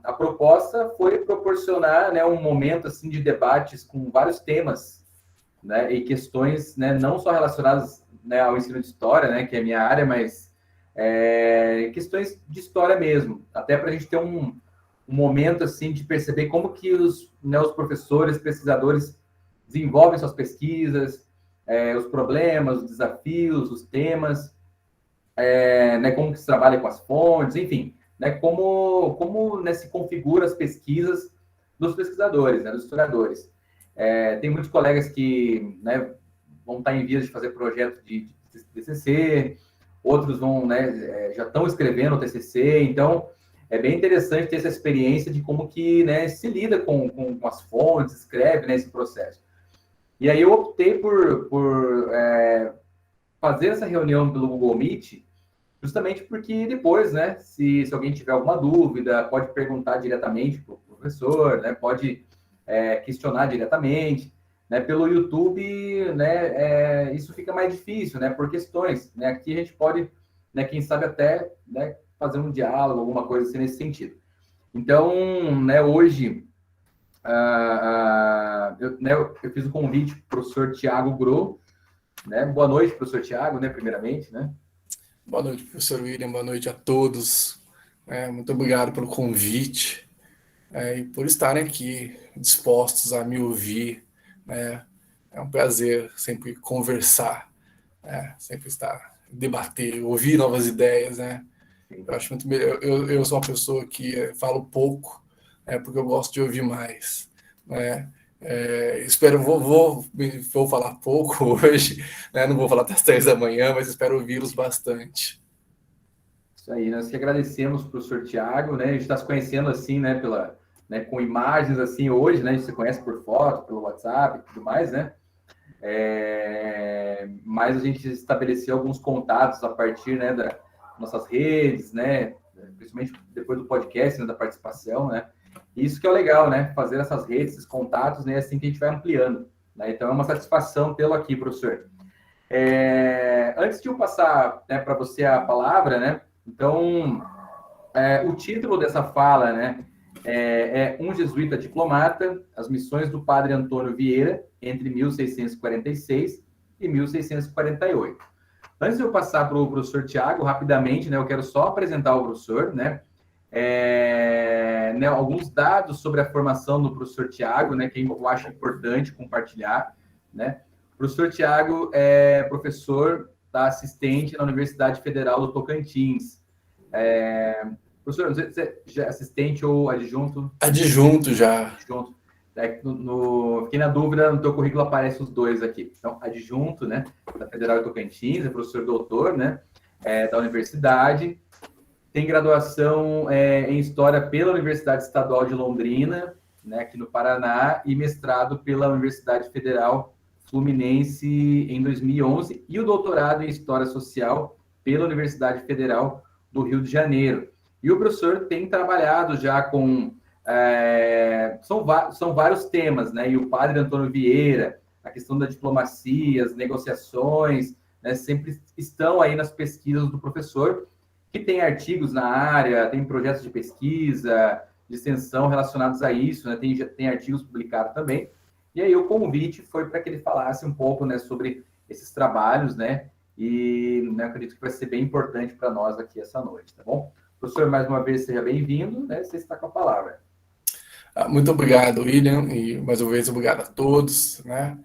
a proposta foi proporcionar, né, um momento assim de debates com vários temas, né, e questões, né, não só relacionadas, né, ao ensino de história, né, que é a minha área, mas questões de história mesmo, até para a gente ter um momento assim de perceber como que os professores, pesquisadores desenvolvem suas pesquisas, os problemas, os desafios, os temas, né, como que se trabalha com as fontes, enfim, né, como né, se configura as pesquisas dos pesquisadores, né, dos historiadores. Tem muitos colegas que, né, vão estar em vias de fazer projeto de TCC, outros vão, né, já estão escrevendo o TCC, então é bem interessante ter essa experiência de como que, né, se lida com as fontes, escreve, né, esse processo. E aí eu optei por fazer essa reunião pelo Google Meet, justamente porque depois, né, se alguém tiver alguma dúvida, pode perguntar diretamente para o professor, né, pode questionar diretamente, né, pelo YouTube, né, isso fica mais difícil, né, por questões, né, aqui a gente pode, né, quem sabe até, né, fazer um diálogo, alguma coisa assim nesse sentido. Então, né, hoje, eu fiz o convite para o professor Tiago Gro, né, boa noite, professor Tiago, né, primeiramente, né. Boa noite, professor William, boa noite a todos. Muito obrigado pelo convite e por estarem aqui dispostos a me ouvir. É um prazer sempre conversar, sempre estar, debater, ouvir novas ideias. Eu acho muito melhor. Eu sou uma pessoa que falo pouco, porque eu gosto de ouvir mais. Espero, vou falar pouco hoje, não vou falar até as 3 da manhã, mas espero ouvi-los bastante. Isso aí, nós que agradecemos para o professor Tiago, né? A gente está se conhecendo assim, né? Né, com imagens assim hoje, né? A gente se conhece por foto, pelo WhatsApp e tudo mais, né? Mas a gente estabeleceu alguns contatos a partir, né, das nossas redes, né? Principalmente depois do podcast, né, da participação, né? Isso que é o legal, né? Fazer essas redes, esses contatos, né? Assim que a gente vai ampliando, né? Então é uma satisfação tê-lo aqui, professor. Antes de eu passar, né, para você a palavra, né? Então, o título dessa fala, né, Um Jesuíta Diplomata, as missões do padre Antônio Vieira, entre 1646 e 1648. Antes de eu passar para o professor Tiago, rapidamente, né, eu quero só apresentar o professor, né, alguns dados sobre a formação do professor Tiago, né, que eu acho importante compartilhar, né. O professor Tiago é professor assistente na Universidade Federal do Tocantins. Professor, não sei se é assistente ou adjunto? Adjunto já. Adjunto. Fiquei na dúvida, no teu currículo aparece os dois aqui. Então, adjunto, né, da Federal do Tocantins, é professor doutor, né, da universidade. Tem graduação em História pela Universidade Estadual de Londrina, né, aqui no Paraná, e mestrado pela Universidade Federal Fluminense em 2011, e o doutorado em História Social pela Universidade Federal do Rio de Janeiro. E o professor tem trabalhado já com... são vários temas, né? E o padre Antônio Vieira, a questão da diplomacia, as negociações, né, sempre estão aí nas pesquisas do professor, que tem artigos na área, tem projetos de pesquisa, de extensão relacionados a isso, né? Tem artigos publicados também. E aí o convite foi para que ele falasse um pouco, né, sobre esses trabalhos, né? E, né, acredito que vai ser bem importante para nós aqui essa noite, tá bom? Professor, mais uma vez, seja bem-vindo, né? Você está com a palavra. Muito obrigado, William, e mais uma vez obrigado a todos, né?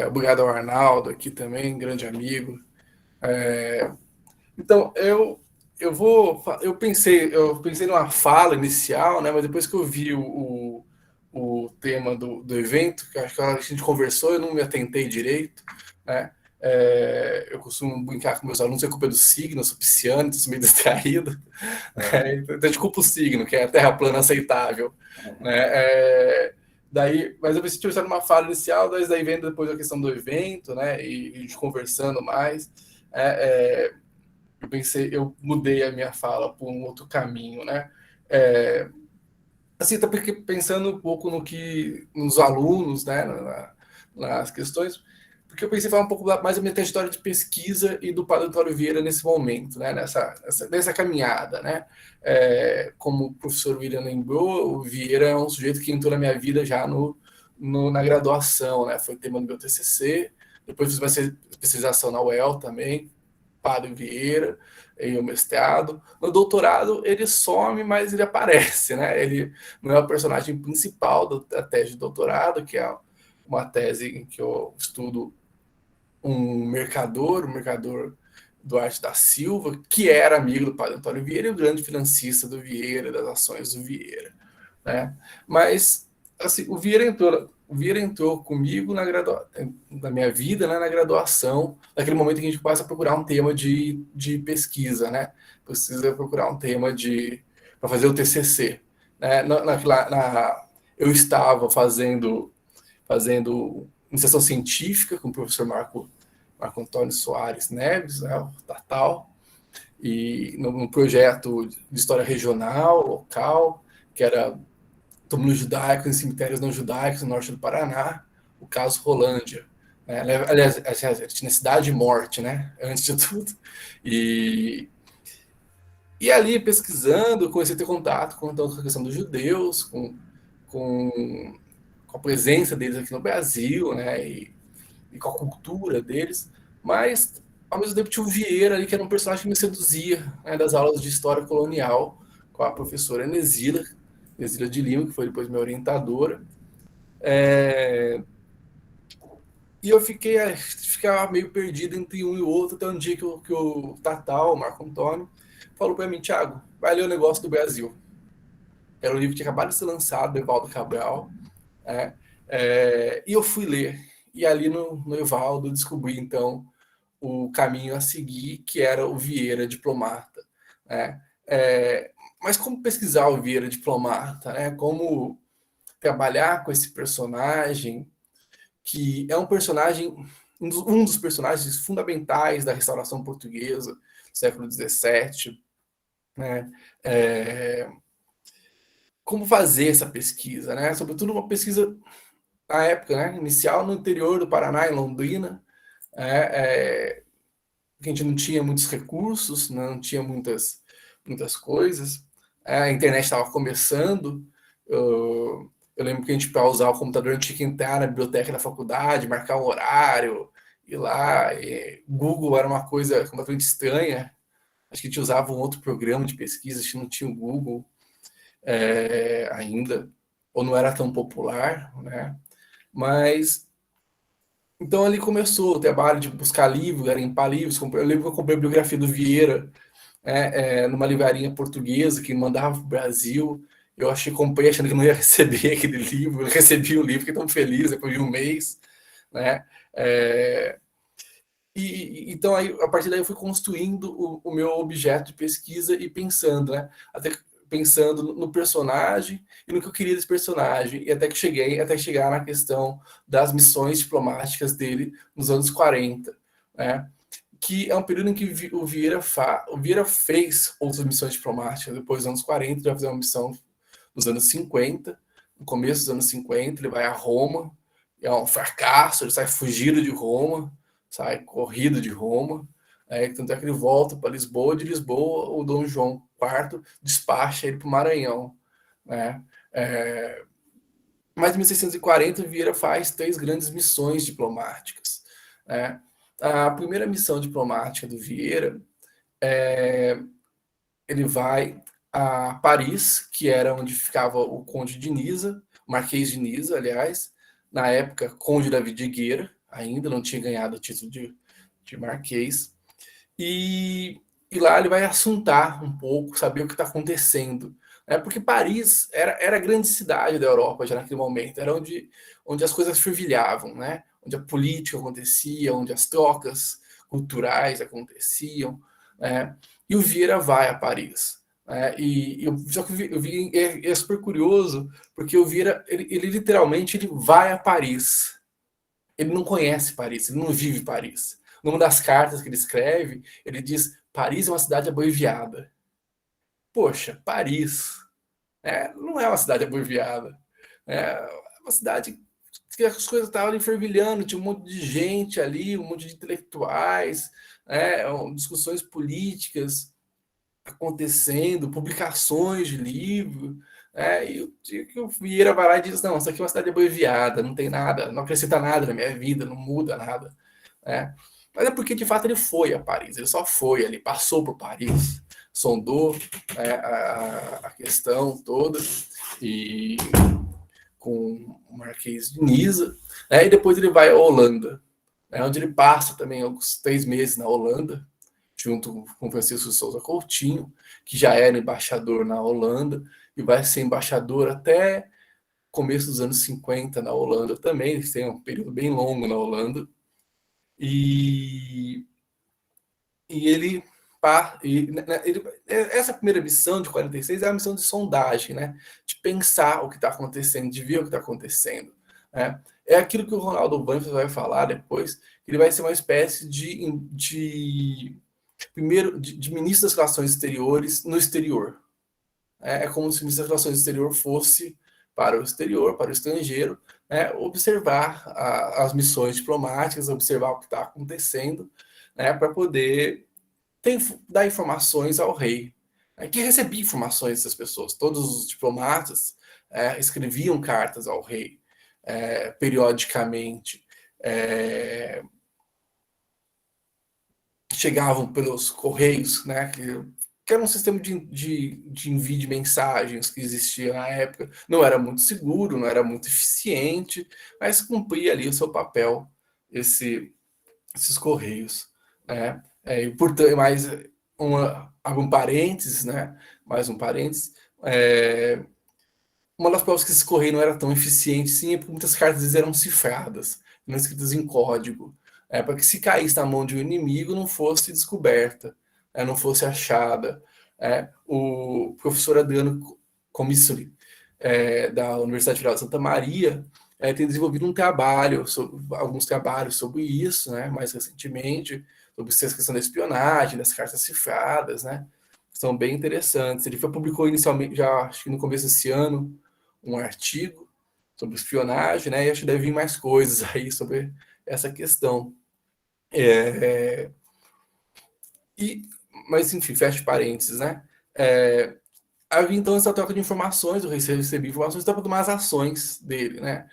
Obrigado ao Arnaldo aqui também, grande amigo. Então, eu pensei numa fala inicial, né? Mas depois que eu vi o tema do evento, que acho que a gente conversou, eu não me atentei direito, né? Eu costumo brincar com meus alunos, é culpa do signo, eu sou pisciano, sou meio distraído. Então a gente culpa o signo, que é a terra plana aceitável. Né? Mas eu me senti pensando numa fala inicial, daí vendo depois a questão do evento, né? E a gente conversando mais. Eu mudei a minha fala por um outro caminho, né? Assim, tá pensando um pouco nos alunos, né? Nas questões, porque eu pensei em falar um pouco mais da minha trajetória de pesquisa e do Padre Antônio Vieira nesse momento, né, nessa caminhada, né? Como o professor William lembrou, o Vieira é um sujeito que entrou na minha vida já na graduação, né? Foi tema do meu TCC, depois fiz uma especialização na UEL também, Padre Vieira, em o mestrado. No doutorado, ele some, mas ele aparece, né? Ele não é o personagem principal da tese de doutorado, que é uma tese em que eu estudo um mercador Duarte da Silva, que era amigo do Padre Antônio Vieira e o grande financista do Vieira, das ações do Vieira, né? Mas, assim, o Vieira entrou comigo na minha vida, né, na graduação, naquele momento que a gente começa a procurar um tema de pesquisa, né? Precisa procurar um tema para fazer o TCC, né? Eu estava fazendo iniciação científica com o professor Marco Antônio Soares Neves, né, o Tatal, e num projeto de história regional, local, que era túmulos judaicos em cemitérios não judaicos no norte do Paraná, o caso Rolândia. Né? Aliás, tinha cidade de morte, né? Antes de tudo. E ali, pesquisando, comecei a ter contato com a questão dos judeus, com a presença deles aqui no Brasil, né? E com a cultura deles. Mas, ao mesmo tempo, tinha o Vieira ali, que era um personagem que me seduzia, né? Das aulas de história colonial, com a professora Enesila de Lima, que foi depois minha orientadora. E eu ficava meio perdido entre um e o outro, até um dia que o Tatal, o Marco Antônio, falou para mim: Thiago, vai ler o Negócio do Brasil. Era um livro que tinha acabado de ser lançado, do Evaldo Cabral, né? E eu fui ler. E ali no Evaldo eu descobri, então, o caminho a seguir, que era o Vieira diplomata, né? Mas como pesquisar o Vieira diplomata, né? Como trabalhar com esse personagem, que é um personagem, um dos personagens fundamentais da restauração portuguesa do século XVII, né? Como fazer essa pesquisa, né? Sobretudo uma pesquisa na época, né, inicial, no interior do Paraná, em Londrina, que a gente não tinha muitos recursos, não tinha muitas coisas, a internet estava começando. Eu lembro que a gente, para usar o computador, a gente tinha que entrar na biblioteca da faculdade, marcar um horário, ir lá. Google era uma coisa completamente estranha. Acho que a gente usava um outro programa de pesquisa, acho que não tinha o Google ainda, ou não era tão popular, né? Mas, então ali começou o trabalho de buscar livros, garimpar livros. Eu lembro que eu comprei a biografia do Vieira, numa livraria portuguesa que mandava para o Brasil. Eu comprei achando que não ia receber aquele livro. Eu recebi o livro, fiquei tão feliz depois de um mês, né? Então, aí, a partir daí, eu fui construindo o meu objeto de pesquisa e pensando, né? Até pensando no personagem e no que eu queria desse personagem, e até chegar na questão das missões diplomáticas dele nos anos 40, né? Que é um período em que o Vieira fez outras missões diplomáticas. Depois dos anos 40, ele vai fazer uma missão nos anos 50, no começo dos anos 50, ele vai a Roma, é um fracasso, ele sai fugido de Roma, sai corrido de Roma, tanto é que ele volta para Lisboa, de Lisboa o Dom João IV despacha ele para o Maranhão, né? Mas em 1640, Vieira faz 3 grandes missões diplomáticas, né? A primeira missão diplomática do Vieira, ele vai a Paris, que era onde ficava o Conde de Nisa, o Marquês de Nisa, aliás, na época, Conde Davi de Higueira, ainda não tinha ganhado o título de Marquês, e lá ele vai assuntar um pouco, saber o que está acontecendo, né? Porque Paris era a grande cidade da Europa já naquele momento, era onde as coisas fervilhavam, né? Onde a política acontecia, onde as trocas culturais aconteciam, né? E o Vieira vai a Paris. Só que eu vi é super curioso, porque o Vieira, ele literalmente ele vai a Paris. Ele não conhece Paris, ele não vive Paris. Numa das cartas que ele escreve, ele diz: Paris é uma cidade aboiviada. Poxa, Paris não é uma cidade aboiviada. É uma cidade que as coisas estavam ali fervilhando, tinha um monte de gente ali, um monte de intelectuais, né, discussões políticas acontecendo, publicações de livro, e o dia que o Vieira vai lá e diz, não, isso aqui é uma cidade abreviada, não tem nada, não acrescenta nada na minha vida, não muda nada, né? Mas é porque, de fato, ele foi a Paris, ele só foi ali, passou por Paris, sondou, a questão toda, e com o Marquês de Niza, e depois ele vai à Holanda, onde ele passa também alguns 3 meses na Holanda, junto com Francisco Souza Coutinho, que já era embaixador na Holanda, e vai ser embaixador até começo dos anos 50 na Holanda também, eles têm um período bem longo na Holanda, e ele, essa primeira missão de 46 é a missão de sondagem, né? De pensar o que está acontecendo, de ver o que está acontecendo. Né? É aquilo que o Ronaldo Banfield vai falar depois, ele vai ser uma espécie primeiro, de ministro das Relações Exteriores no exterior. É como se o ministro das Relações Exteriores fosse para o exterior, para o estrangeiro, observar as missões diplomáticas, observar o que está acontecendo, para poder dar informações ao rei, que recebia informações dessas pessoas. Todos os diplomatas escreviam cartas ao rei periodicamente, chegavam pelos correios, né, que era um sistema de envio de mensagens que existia na época. Não era muito seguro, não era muito eficiente, mas cumpria ali o seu papel, esses correios. Né? Portanto, mais algum parênteses, né? Mais um parênteses. Uma das provas que esse correio não era tão eficiente, sim, é porque muitas cartas eram cifradas, não escritas em código, para que se caísse na mão de um inimigo não fosse descoberta, não fosse achada. O professor Adriano Comissoli, da Universidade Federal de Santa Maria, tem desenvolvido alguns trabalhos sobre isso, né, mais recentemente, sobre essa questão da espionagem, das cartas cifradas, né, são bem interessantes. Ele publicou inicialmente, já acho que no começo desse ano, um artigo sobre espionagem, né, e acho que deve vir mais coisas aí sobre essa questão. Mas, enfim, fecha parênteses, né? Havia então essa troca de informações, o rei recebia informações para tomar as ações dele, né?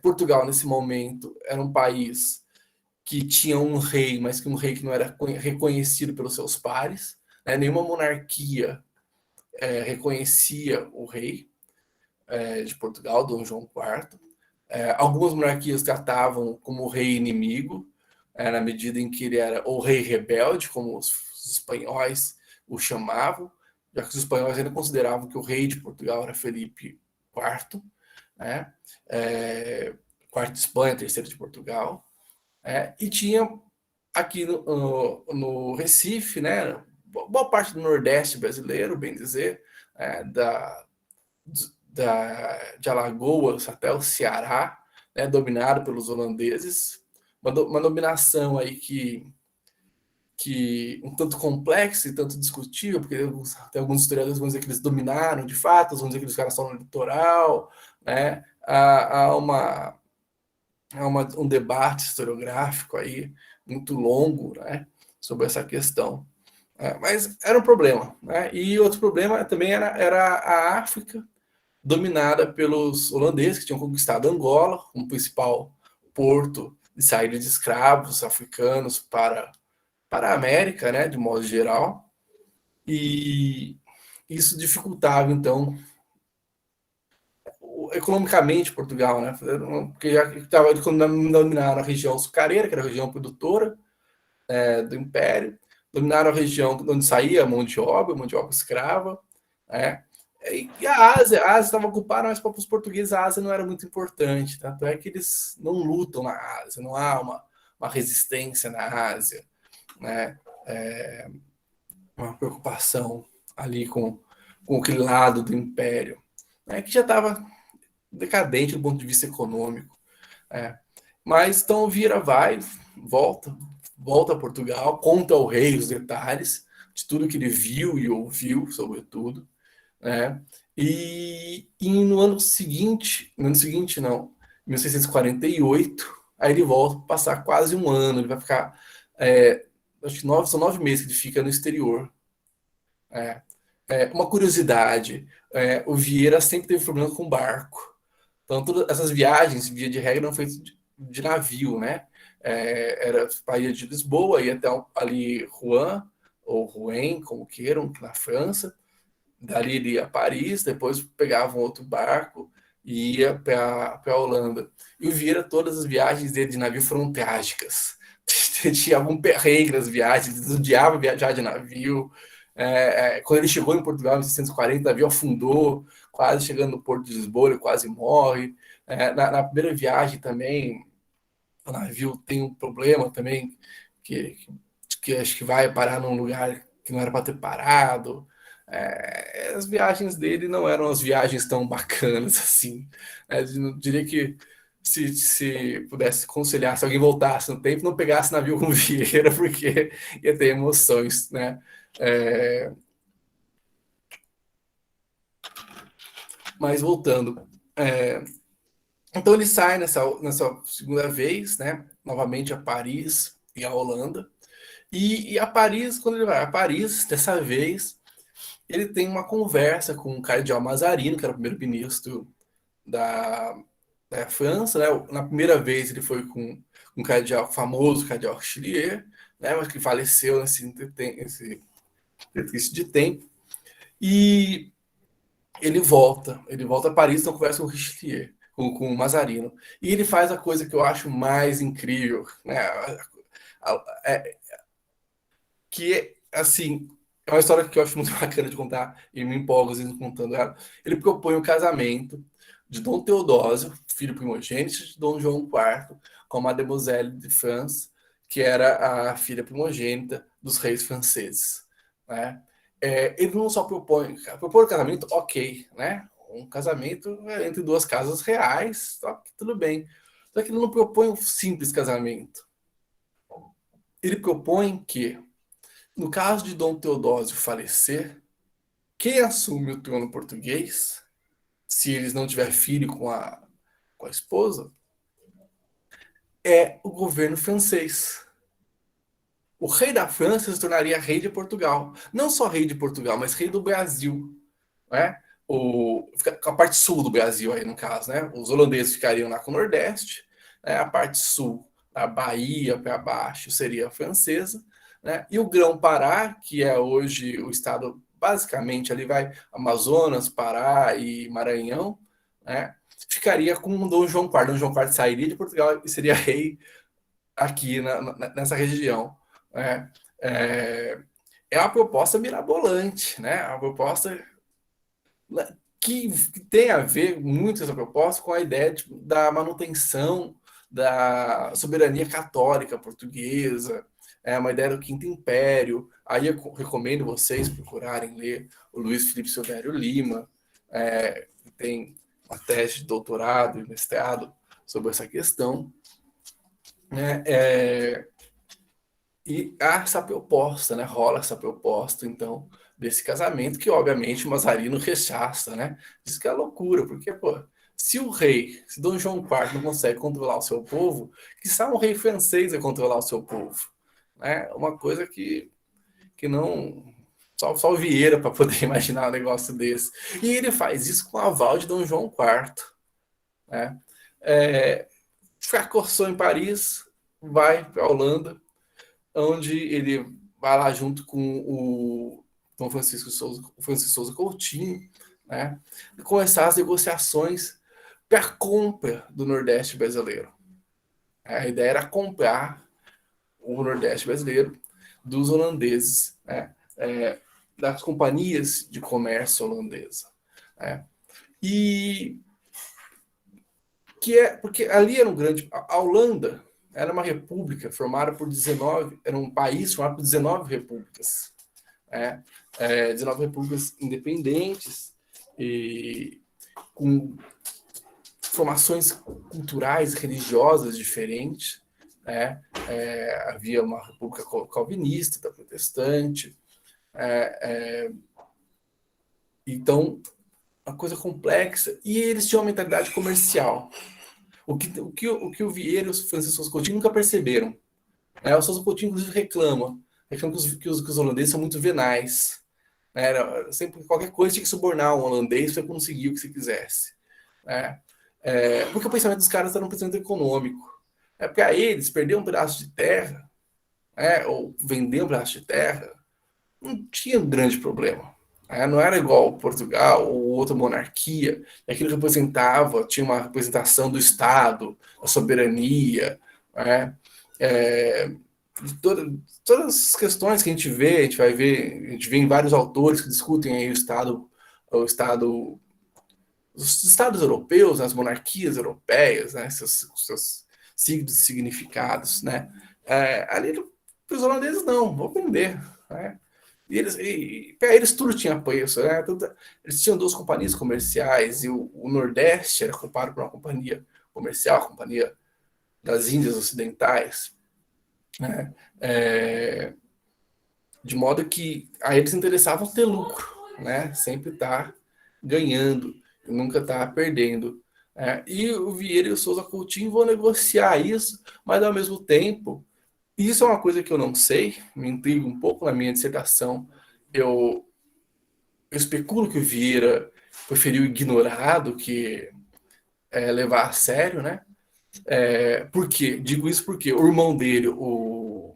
Portugal, nesse momento, era um país que tinha um rei, mas que um rei que não era reconhecido pelos seus pares, né? Nenhuma monarquia reconhecia o rei de Portugal, Dom João IV. Algumas monarquias tratavam como o rei inimigo, na medida em que ele era o rei rebelde, como os espanhóis o chamavam, já que os espanhóis ainda consideravam que o rei de Portugal era Felipe IV, né? Quarto de Espanha, terceiro de Portugal, e tinha aqui no Recife, né, boa parte do Nordeste brasileiro, bem dizer, de Alagoas até o Ceará, né, dominado pelos holandeses, uma dominação aí que um tanto complexa e tanto discutível, porque tem alguns historiadores que vão dizer que eles dominaram de fato, outros vão dizer que os caras estão no litoral, né? Há um debate historiográfico aí muito longo, né, sobre essa questão. Mas era um problema. Né? E outro problema também era a África, dominada pelos holandeses, que tinham conquistado Angola, como principal porto de saída de escravos africanos para a América, né, de modo geral. E isso dificultava, então, economicamente Portugal, né? Porque já estava dominaram a região açucareira, que era a região produtora do Império, dominaram a região onde saía a mão de obra escrava, né? E a Ásia estava ocupada, mas para os portugueses a Ásia não era muito importante, tanto é que eles não lutam na Ásia, não há uma resistência na Ásia, né? Uma preocupação ali com aquele lado do Império, né? Que já estava decadente do ponto de vista econômico. Mas então volta a Portugal, conta ao rei os detalhes de tudo que ele viu e ouviu, sobretudo, né? E no ano seguinte não, 1648, aí ele volta para passar quase um ano, ele vai ficar, acho que são 9 meses que ele fica no exterior. Uma curiosidade, o Vieira sempre teve problema com barco, então todas essas viagens, via de regra, não feitas de navio, né? Era para ir de Lisboa, ia até ali Rouen, ou Rouen, como queiram, na França, dali ele ia a Paris, depois pegava um outro barco e ia para a Holanda. E o Vieira, todas as viagens dele de navio foram trágicas. Tinha algum perrengue nas viagens, ele odiava viajar de navio. Quando ele chegou em Portugal em 1640, o navio afundou, quase chegando no Porto de Lisboa, ele quase morre. Na primeira viagem também, o navio tem um problema também, que acho que vai parar num lugar que não era para ter parado. As viagens dele não eram as viagens tão bacanas assim. Eu diria que se pudesse aconselhar, se alguém voltasse no tempo, não pegasse navio com Vieira, porque ia ter emoções, né? Mas voltando, então ele sai nessa segunda vez, né? Novamente a Paris e a Holanda. E a Paris, quando ele vai a Paris, dessa vez, ele tem uma conversa com o cardeal Mazarino, que era o primeiro-ministro da França, né? Na primeira vez ele foi com um cardeal famoso, o cardeal Richelieu, né? Mas que faleceu nesse de tempo. E ele volta a Paris, então conversa com o Richelieu, com o Mazarino. E ele faz a coisa que eu acho mais incrível, né? Que, assim, é uma história que eu acho muito bacana de contar e me empolgo às vezes contando ela. Ele propõe o casamento de Dom Teodósio, filho primogênito de Dom João IV, com Mademoiselle de France, que era a filha primogênita dos reis franceses, né? Ele não só propõe o casamento, ok, né? Um casamento entre duas casas reais, tudo bem. Só que ele não propõe um simples casamento. Ele propõe que, no caso de Dom Teodósio falecer, quem assume o trono português, se eles não tiverem filho com a esposa, é o governo francês. O rei da França se tornaria rei de Portugal. Não só rei de Portugal, mas rei do Brasil. Né? A parte sul do Brasil, aí no caso. Né? Os holandeses ficariam lá com o Nordeste. Né? A parte sul, da Bahia para baixo, seria a francesa. Né? E o Grão-Pará, que é hoje o estado, basicamente, ali vai Amazonas, Pará e Maranhão, né? Ficaria com o Dom João IV. Dom João IV sairia de Portugal e seria rei aqui nessa região. Né? É uma proposta mirabolante, né? Uma proposta que tem a ver muito essa proposta com a ideia da manutenção da soberania católica portuguesa, uma ideia do Quinto Império. Aí eu recomendo vocês procurarem ler o Luiz Felipe Silvério Lima, que tem uma tese de doutorado e mestrado sobre essa questão. E há essa proposta, né? Rola essa proposta, então, desse casamento, que obviamente o Mazarino rechaça, né? Diz que é loucura, porque, pô, se Dom João IV não consegue controlar o seu povo, quiçá um rei francês vai controlar o seu povo. Né? Uma coisa que não. Só o Vieira para poder imaginar um negócio desse. E ele faz isso com o aval de Dom João IV. Né? Fracassou em Paris, vai para a Holanda, onde ele vai lá junto com o Dom Francisco Souza Coutinho, né, começar as negociações para a compra do Nordeste brasileiro. A ideia era comprar o Nordeste brasileiro dos holandeses, né, das companhias de comércio holandesa. Né, e porque ali era um grande. A Holanda era uma república formada por 19, era um país formado por 19 repúblicas. 19 repúblicas independentes, e com formações culturais e religiosas diferentes. Havia uma república calvinista, da protestante. Então, uma coisa complexa. E eles tinham uma mentalidade comercial. o que o Vieira e o Francisco Souza Coutinho nunca perceberam. O Souza Coutinho, inclusive, reclama que os holandeses são muito venais. Sempre qualquer coisa tinha que subornar um holandês para conseguir o que você quisesse. Porque o pensamento dos caras era um pensamento econômico. Porque aí eles perder um pedaço de terra, ou vender um pedaço de terra, não tinha um grande problema. Não era igual Portugal ou outra monarquia. Aquilo representava, tinha uma representação do Estado, a soberania, todas as questões que a gente vê, a gente vê em vários autores que discutem aí o Estado, os Estados europeus, as monarquias europeias, seus signos e significados, ali para os holandeses não, vou aprender, E para eles tudo tinha preço, eles tinham 2 companhias comerciais e o Nordeste era comparado com uma companhia comercial, a Companhia das Índias Ocidentais, de modo que a eles interessavam ter lucro, sempre estar ganhando, nunca estar perdendo. E o Vieira e o Souza Coutinho vão negociar isso, mas ao mesmo tempo, isso é uma coisa que eu não sei, me intriga um pouco na minha dissertação. Eu especulo que o Vieira preferiu ignorar do que levar a sério, Por quê? Digo isso porque o irmão dele, o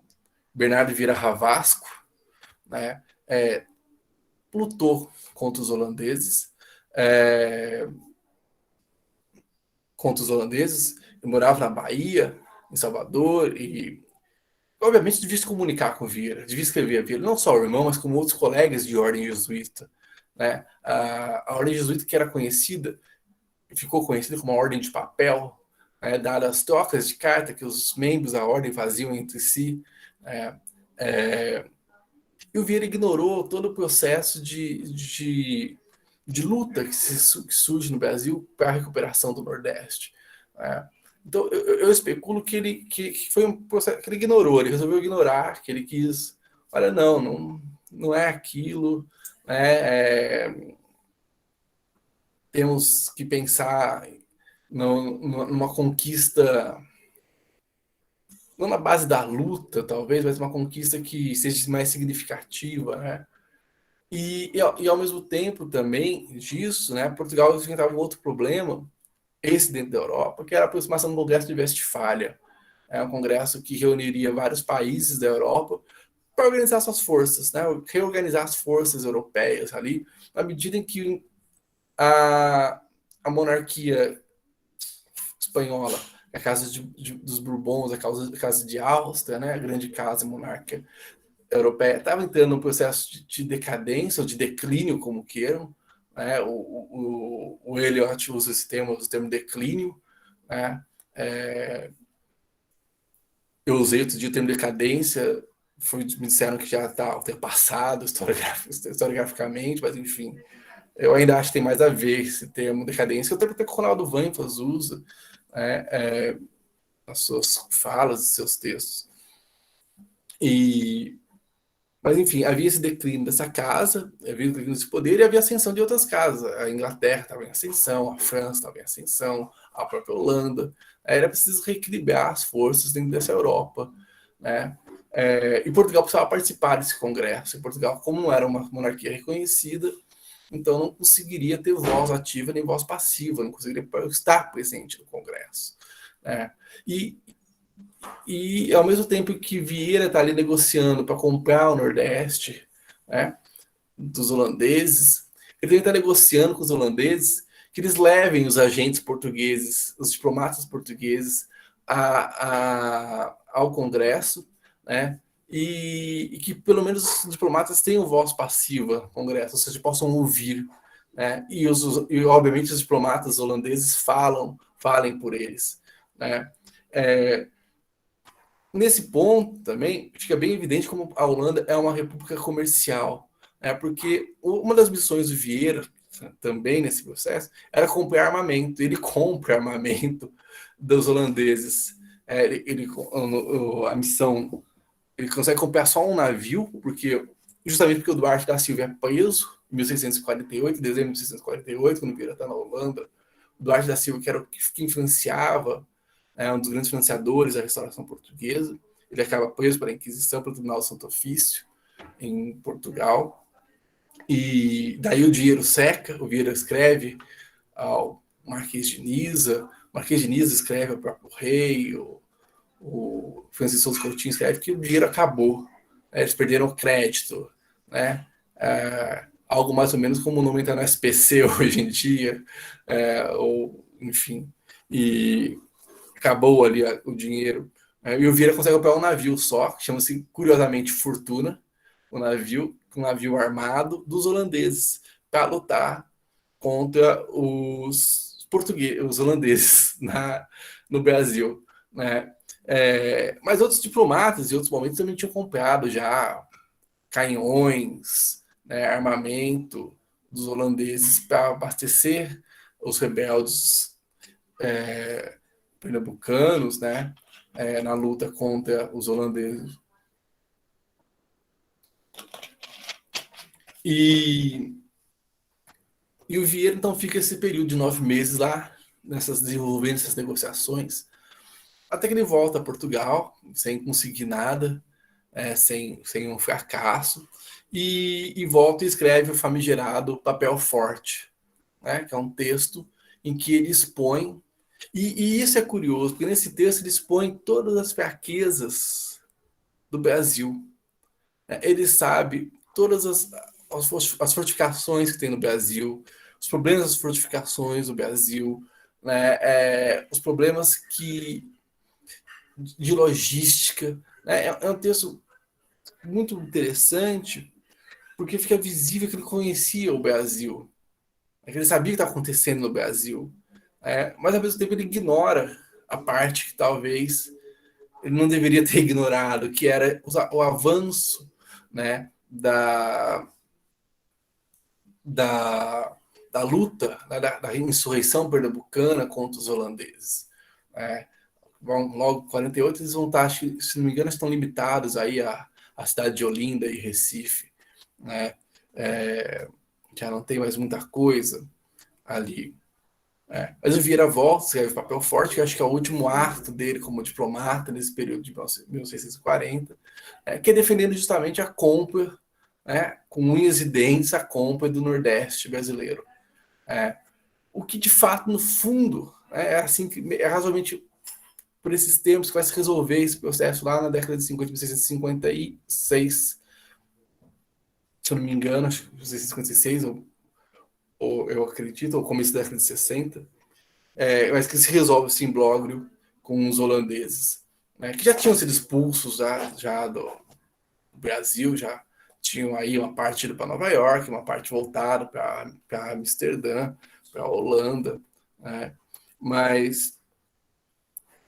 Bernardo Vieira Ravasco, lutou contra os holandeses, ele morava na Bahia, em Salvador, e obviamente devia se comunicar com o Vieira, devia escrever a Vieira, não só o irmão, mas como outros colegas de ordem jesuíta. A ordem jesuíta, que era conhecida, ficou conhecida como a ordem de papel, dadas as trocas de carta que os membros da ordem faziam entre si. E o Vieira ignorou todo o processo de luta que surge no Brasil para a recuperação do Nordeste. Então, eu especulo que foi um processo que ele ignorou, ele resolveu ignorar, que ele quis, olha, não é aquilo, temos que pensar numa conquista, não na base da luta, talvez, mas uma conquista que seja mais significativa, E ao mesmo tempo também disso, Portugal enfrentava um outro problema, esse dentro da Europa, que era a aproximação do Congresso de Westfália. Um congresso que reuniria vários países da Europa para organizar suas forças, reorganizar as forças europeias ali, na medida em que a monarquia espanhola, a casa dos Bourbons, a casa de Áustria, a grande casa monárquica europeia, estava entrando num processo de decadência, ou de declínio, como queiram. O Eliot usa esse termo, o termo declínio. Eu usei outro dia o termo decadência, me disseram que já está ultrapassado historiograficamente, mas enfim, eu ainda acho que tem mais a ver esse termo decadência, até porque o Ronaldo Vanfas usa nas suas falas e seus textos. Mas, enfim, havia esse declínio dessa casa, havia o declínio desse poder e havia ascensão de outras casas. A Inglaterra estava em ascensão, a França estava em ascensão, a própria Holanda. Era preciso reequilibrar as forças dentro dessa Europa. E Portugal precisava participar desse congresso. E Portugal, como não era uma monarquia reconhecida, então não conseguiria ter voz ativa nem voz passiva, não conseguiria estar presente no congresso. E ao mesmo tempo que Vieira está ali negociando para comprar o Nordeste, dos holandeses, ele também está negociando com os holandeses que eles levem os agentes portugueses, os diplomatas portugueses ao Congresso, e que pelo menos os diplomatas tenham voz passiva no Congresso, ou seja, possam ouvir, e obviamente os diplomatas holandeses falem por eles. Nesse ponto também fica bem evidente como a Holanda é uma república comercial, porque uma das missões do Vieira também nesse processo era comprar armamento. Ele compra armamento dos holandeses. A missão, ele consegue comprar só um navio, justamente porque o Duarte da Silva é preso em 1648, em dezembro de 1648, quando o Vieira está na Holanda. Duarte da Silva, que era o que influenciava, um dos grandes financiadores da restauração portuguesa. Ele acaba preso pela Inquisição, pelo Tribunal do Santo Ofício, em Portugal. E daí o dinheiro seca, o Vieira escreve ao Marquês de Niza, o Marquês de Niza escreve ao próprio rei, o Francisco Souza Coutinho escreve que o dinheiro acabou, né? Eles perderam o crédito, né? Algo mais ou menos como o nome está no SPC hoje em dia, ou enfim, e acabou ali o dinheiro. E o Vieira consegue operar um navio só, que chama-se, curiosamente, Fortuna, um navio armado dos holandeses, para lutar contra os portugueses, os holandeses no Brasil, né? Mas outros diplomatas e outros momentos também tinham comprado já canhões, né, armamento dos holandeses para abastecer os rebeldes pernambucanos, né, na luta contra os holandeses. E o Vieira, então, fica esse período de 9 meses lá, desenvolvendo essas negociações, até que ele volta a Portugal, sem conseguir nada, sem um fracasso, e volta e escreve o famigerado Papel Forte, né, que é um texto em que ele expõe, e isso é curioso, porque nesse texto ele expõe todas as fraquezas do Brasil. Ele sabe todas as fortificações que tem no Brasil, os problemas das fortificações do Brasil, né, os problemas de logística. Né, é um texto muito interessante, porque fica visível que ele conhecia o Brasil, que ele sabia o que está acontecendo no Brasil, mas ao mesmo tempo ele ignora a parte que talvez ele não deveria ter ignorado, que era o avanço, né, da luta, né, da insurreição pernambucana contra os holandeses. Logo em 48 eles vão estar, se não me engano, estão limitados aí à cidade de Olinda e Recife, né? Já não tem mais muita coisa ali. Mas o Vieira volta, escreve Papel Forte, que acho que é o último ato dele como diplomata nesse período de 1640, que é defendendo justamente a compra, com unhas e dentes, a compra do Nordeste brasileiro. O que, de fato, no fundo, é assim que é razoavelmente por esses termos que vai se resolver esse processo lá na década de 50, 1656, se eu não me engano, acho que 1656, ou eu acredito, ou começo da década de 60, mas que se resolve esse imbróglio com os holandeses, né, que já tinham sido expulsos já do Brasil, já tinham aí uma parte indo para Nova York, uma parte voltada para Amsterdã, para a Holanda, né, mas,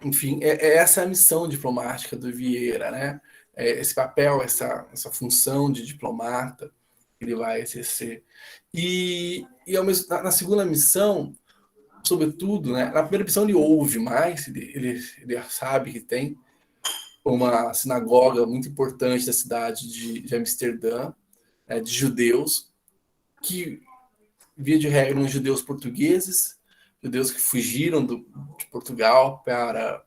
enfim, essa a missão diplomática do Vieira, né, esse papel, essa função de diplomata que ele vai exercer. E na segunda missão, sobretudo, né, na primeira missão ele ouve mais, ele sabe que tem uma sinagoga muito importante da cidade de Amsterdã, de judeus, que, via de regra, eram judeus portugueses, judeus que fugiram de Portugal para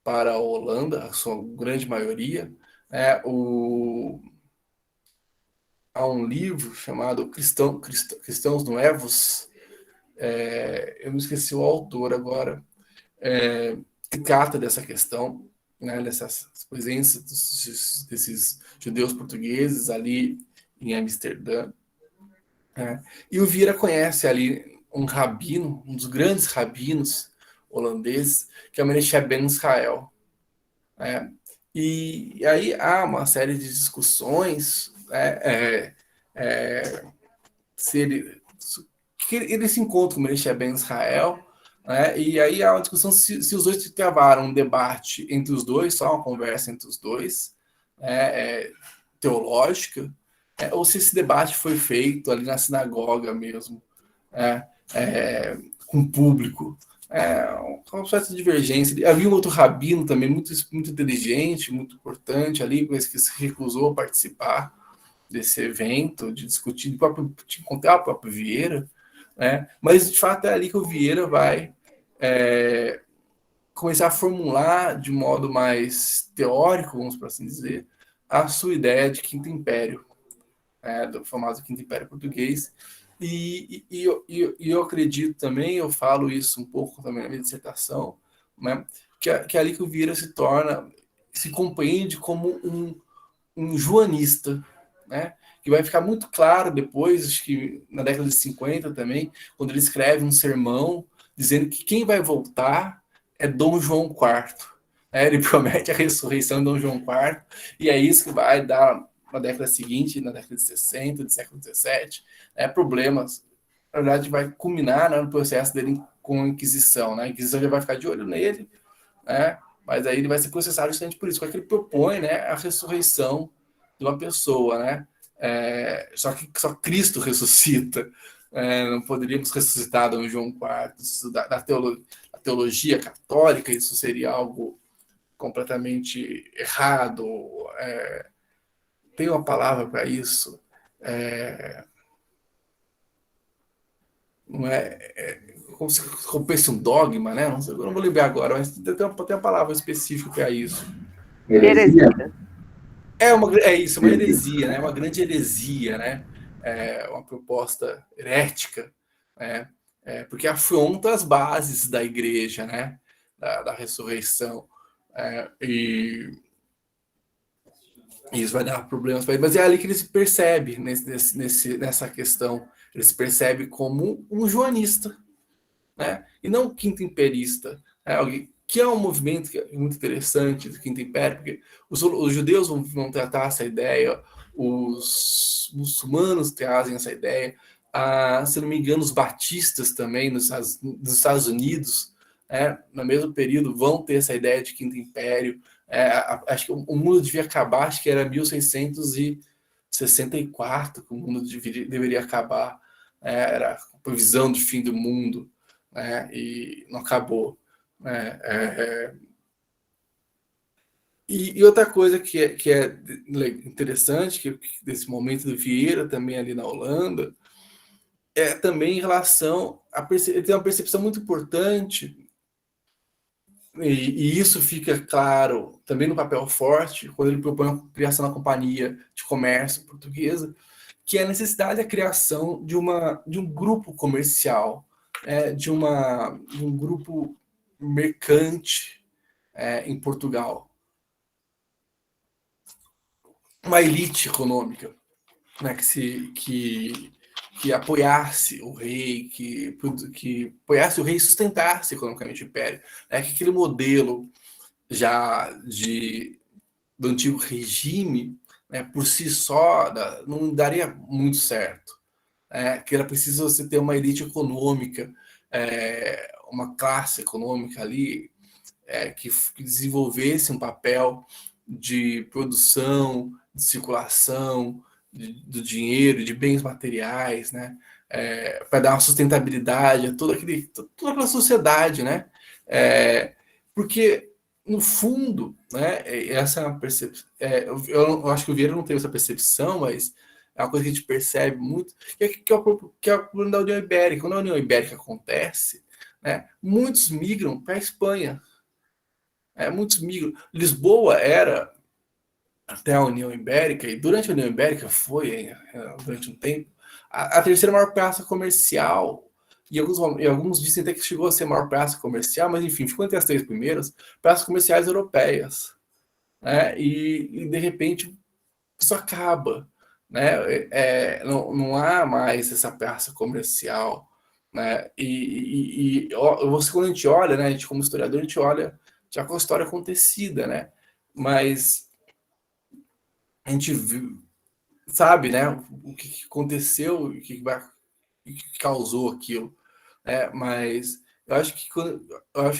a Holanda, a sua grande maioria. Há um livro chamado Cristãos Nuevos, eu me esqueci o autor agora, que trata dessa questão, né, dessas presenças desses judeus portugueses ali em Amsterdã. E o Vieira conhece ali um rabino, um dos grandes rabinos holandeses, que é o Menachem Ben Israel. E aí há uma série de discussões, se ele se encontra com o Menachem Ben Israel, e aí há uma discussão se os dois travaram um debate entre os dois, só uma conversa entre os dois, teológica, ou se esse debate foi feito ali na sinagoga mesmo, com público. Uma certa divergência. Havia um outro rabino também, muito, muito inteligente, muito importante ali, mas que se recusou a participar desse evento, de discutir, de encontrar o próprio Vieira, né? Mas, de fato, é ali que o Vieira vai começar a formular de modo mais teórico, vamos por assim dizer, a sua ideia de Quinto Império, do famoso Quinto Império Português. E eu acredito também, eu falo isso um pouco também na minha dissertação, né, que é ali que o Vieira se compreende como um joanista, né? Que vai ficar muito claro depois, acho que na década de 50 também, quando ele escreve um sermão dizendo que quem vai voltar é Dom João IV. Ele promete a ressurreição de Dom João IV, e é isso que vai dar na década seguinte, na década de 60, do século XVII, problemas. Na verdade, vai culminar, né, no processo dele com a Inquisição. Né? A Inquisição já vai ficar de olho nele, né? Mas aí ele vai ser processado justamente por isso, porque ele propõe, né, a ressurreição de uma pessoa, né? Só Cristo ressuscita. Não poderíamos ressuscitar Dom João IV. Da teologia católica, isso seria algo completamente errado. Tem uma palavra para isso. Não como se fosse um dogma, né? Eu não vou lembrar agora, mas tem uma palavra específica para isso. Heresia? É isso, uma heresia, né? Uma grande heresia, né? Uma proposta herética, né? Porque afronta as bases da igreja, né? Da ressurreição. E isso vai dar problemas para ele, mas é ali que ele se percebe nessa questão. Ele se percebe como um joanista, né? E não um quinto imperista, né? Que é um movimento que é muito interessante do Quinto Império, porque os judeus vão tratar essa ideia, os muçulmanos trazem essa ideia, se não me engano, os batistas também nos Estados Unidos, no mesmo período, vão ter essa ideia de Quinto Império. Acho que o mundo devia acabar, acho que era 1664 que o mundo deveria acabar, era a previsão de fim do mundo, e não acabou. E outra coisa que é interessante, que desse momento do Vieira, também ali na Holanda, é também em relação ele tem uma percepção muito importante, e isso fica claro também no papel forte, quando ele propõe a criação da Companhia de Comércio Portuguesa, que é a necessidade da criação de um grupo comercial, de um grupo mercante em Portugal. Uma elite econômica, né, que apoiasse o rei, que apoiasse o rei e sustentasse economicamente o império. Que aquele modelo já do antigo regime, por si só, não daria muito certo. Que era preciso você ter uma elite econômica, uma classe econômica ali, que desenvolvesse um papel de produção, de circulação do dinheiro, de bens materiais, né? Para dar uma sustentabilidade a toda aquela sociedade, né? Porque no fundo, né? Essa é uma percepção. Eu acho que o Vieira não teve essa percepção, mas é uma coisa que a gente percebe muito, que é o problema da União Ibérica. Quando a União Ibérica acontece, né? Muitos migram para a Espanha. Muitos migram. Lisboa era até a União Ibérica, e durante a União Ibérica foi, durante um tempo, a terceira maior praça comercial, e alguns dizem até que chegou a ser a maior praça comercial, mas enfim, ficou entre as três primeiras praças comerciais europeias. E de repente isso acaba. Não há mais essa praça comercial. E quando a gente olha, né, a gente como historiador, a gente olha já com a história acontecida, né? Mas a gente viu, sabe, né, o que aconteceu e o que causou aquilo, mas eu acho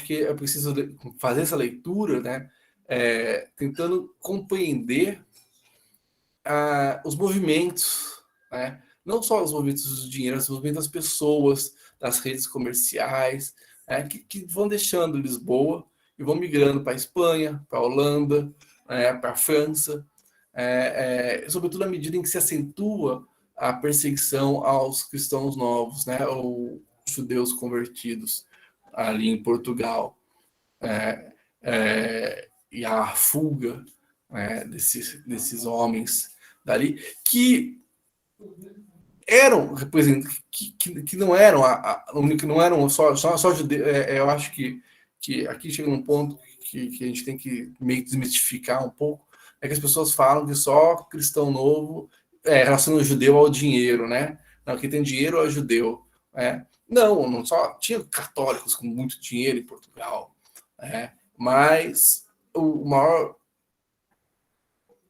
que é preciso fazer essa leitura, né, tentando compreender os movimentos, né, não só os movimentos do dinheiro, mas os movimentos das pessoas, das redes comerciais, que vão deixando Lisboa e vão migrando para a Espanha, para a Holanda, para a França, sobretudo à medida em que se acentua a perseguição aos cristãos novos, né, ou judeus convertidos ali em Portugal, e a fuga, né, desses homens dali, que eram que não eram que não eram só judeus. Eu acho que aqui chega num ponto que a gente tem que meio que desmistificar um pouco, é que as pessoas falam que só cristão novo relaciona o judeu ao dinheiro, né? Não, quem tem dinheiro é judeu. Não só tinha católicos com muito dinheiro em Portugal, mas o maior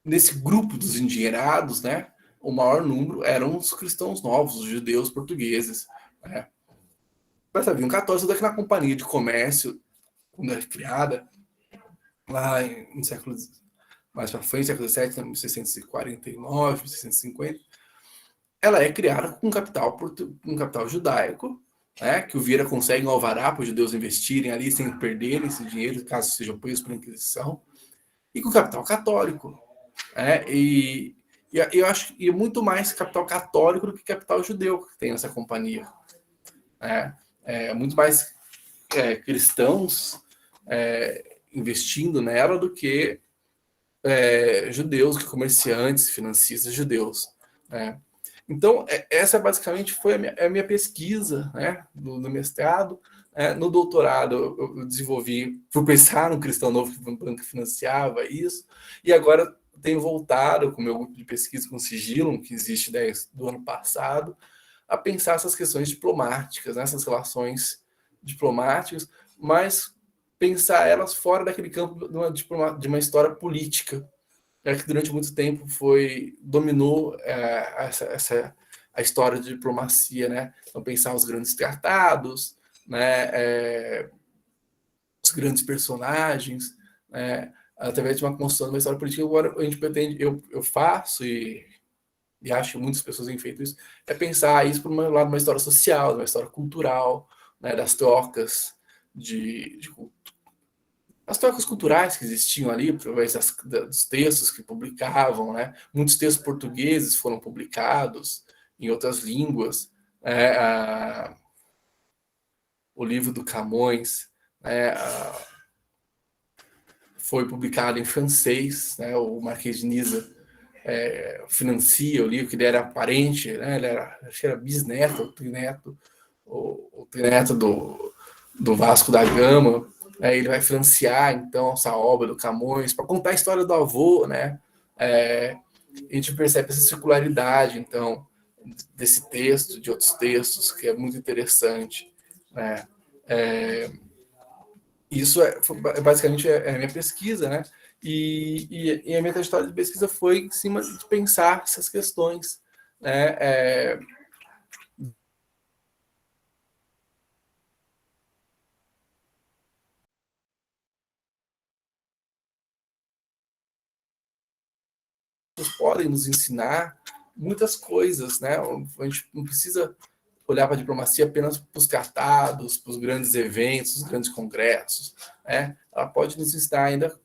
nesse grupo dos endinheirados, né? O maior número eram os cristãos novos, os judeus portugueses. Mas havia um católico daqui na Companhia de Comércio, quando era criada, lá no século mais para frente, século XVII, 1649, 1650, ela é criada com capital judaico, que o Vieira consegue um alvará para os judeus investirem ali sem perderem esse dinheiro, caso sejam presos por Inquisição, e com capital católico. E eu acho que é muito mais capital católico do que capital judeu que tem essa companhia. Muito mais cristãos investindo nela do que judeus, comerciantes, financistas judeus. Então, essa basicamente foi a minha pesquisa, no mestrado. No doutorado, eu desenvolvi, por pensar no cristão novo que o banco financiava isso, e agora tenho voltado com o meu grupo de pesquisa com o Sigilo, que existe desde do ano passado, a pensar essas questões diplomáticas, essas relações diplomáticas, mas pensar elas fora daquele campo de uma história política, que durante muito tempo dominou a história de diplomacia, né? Então, pensar os grandes tratados, né? Os grandes personagens, né? Através de uma construção de uma história política. Agora a gente pretende, eu faço e acho que muitas pessoas têm feito isso, pensar isso por um lado de uma história social, de uma história cultural, né? Das trocas as trocas culturais que existiam ali, através dos textos que publicavam, né? Muitos textos portugueses foram publicados em outras línguas. O livro do Camões foi publicado em francês, né? O Marquês de Niza financia o livro, que ele era parente, né? Acho que era bisneto, o trineto do Vasco da Gama. Ele vai financiar, então, essa obra do Camões, para contar a história do avô, né? A gente percebe essa circularidade, então, desse texto, de outros textos, que é muito interessante. Isso basicamente a minha pesquisa, né? E a minha trajetória de pesquisa foi em cima de pensar essas questões, né? Podem nos ensinar muitas coisas, né? A gente não precisa olhar para a diplomacia apenas para os tratados, para os grandes eventos, os grandes congressos, né? Ela pode nos ensinar ainda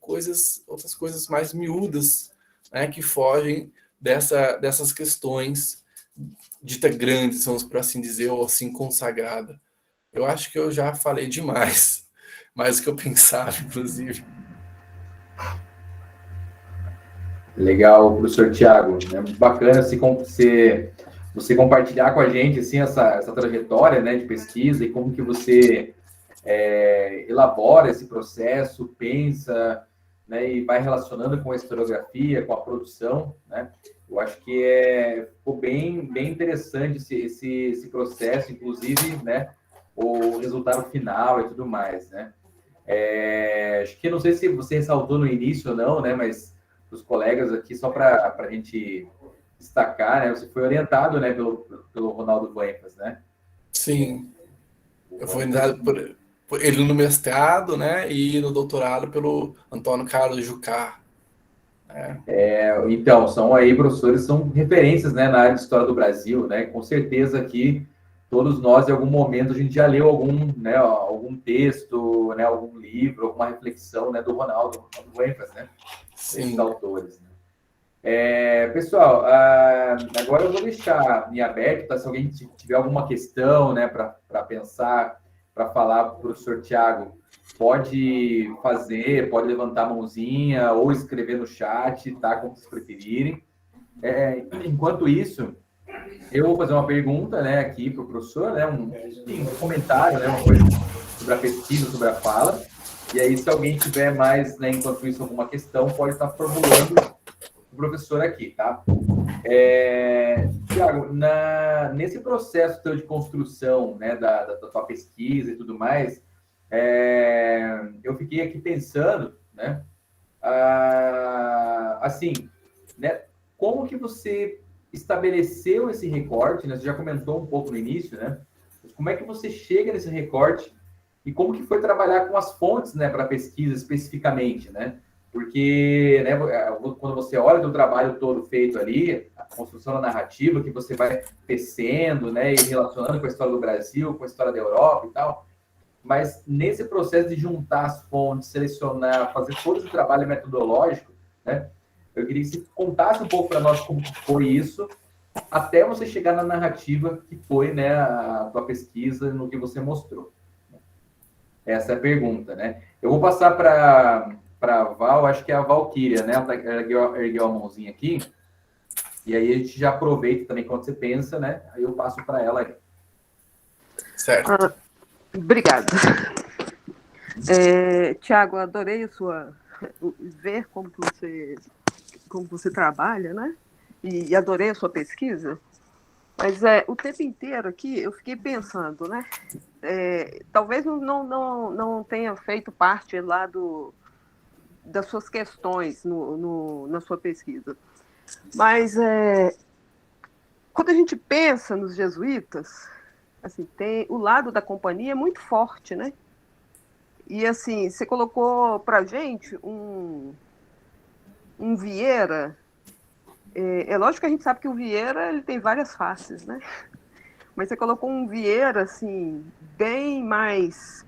outras coisas mais miúdas, né? Que fogem dessas questões ditas grandes, vamos por assim dizer, ou assim consagrada. Eu acho que eu já falei demais, mais do que eu pensava, inclusive. Legal, professor Tiago. É muito bacana você compartilhar com a gente assim, essa trajetória, né, de pesquisa e como que você elabora esse processo, pensa, né, e vai relacionando com a historiografia, com a produção, né? Eu acho que ficou bem interessante esse processo, inclusive, né, o resultado final e tudo mais, né? Acho que não sei se você ressaltou no início ou não, né, mas os colegas aqui, só para a gente destacar, né? Você foi orientado, né, pelo Ronaldo Voenfas, né? Sim, eu fui orientado por ele no mestrado, né, e no doutorado pelo Antônio Carlos Jucá. Então, são aí professores, são referências, né, na área de história do Brasil, né? Com certeza que todos nós, em algum momento, a gente já leu algum texto, né, algum livro, alguma reflexão, né, do Ronaldo Voenfas, né? Sim. Esses autores, né? Pessoal, agora eu vou deixar em aberto, tá? Se alguém tiver alguma questão, né, para pensar, para falar para o professor Tiago, pode fazer, pode levantar a mãozinha ou escrever no chat, tá? Como vocês preferirem. Enquanto isso, eu vou fazer uma pergunta, né, aqui para o professor, né, um comentário, né, uma coisa sobre a pesquisa, sobre a fala. E aí, se alguém tiver mais, né, enquanto isso, alguma questão, pode estar formulando o professor aqui, tá? Tiago, nesse processo teu de construção, né, da tua pesquisa e tudo mais, eu fiquei aqui pensando, né, assim, né, como que você estabeleceu esse recorte, né? Você já comentou um pouco no início, né? Mas como é que você chega nesse recorte e como que foi trabalhar com as fontes, né, para pesquisa especificamente, né? Porque, né, quando você olha o trabalho todo feito ali, a construção da narrativa que você vai tecendo, né, e relacionando com a história do Brasil, com a história da Europa e tal, mas nesse processo de juntar as fontes, selecionar, fazer todo esse trabalho metodológico, né, eu queria que você contasse um pouco para nós como foi isso, até você chegar na narrativa que foi, né, a tua pesquisa, no que você mostrou. Essa é a pergunta, né? Eu vou passar para a Val, acho que é a Valquíria, né? Ela ergueu a mãozinha aqui, e aí a gente já aproveita também quando você pensa, né? Aí eu passo para ela aí. Certo. Obrigada. Tiago, adorei ver como você trabalha, né? E adorei a sua pesquisa. Mas o tempo inteiro aqui eu fiquei pensando, né? Talvez não tenha feito parte lá das suas questões na sua pesquisa. Mas quando a gente pensa nos jesuítas, assim, tem o lado da companhia é muito forte, né? E assim, você colocou para a gente um Vieira. É lógico que a gente sabe que o Vieira ele tem várias faces, né? Mas você colocou um Vieira assim bem mais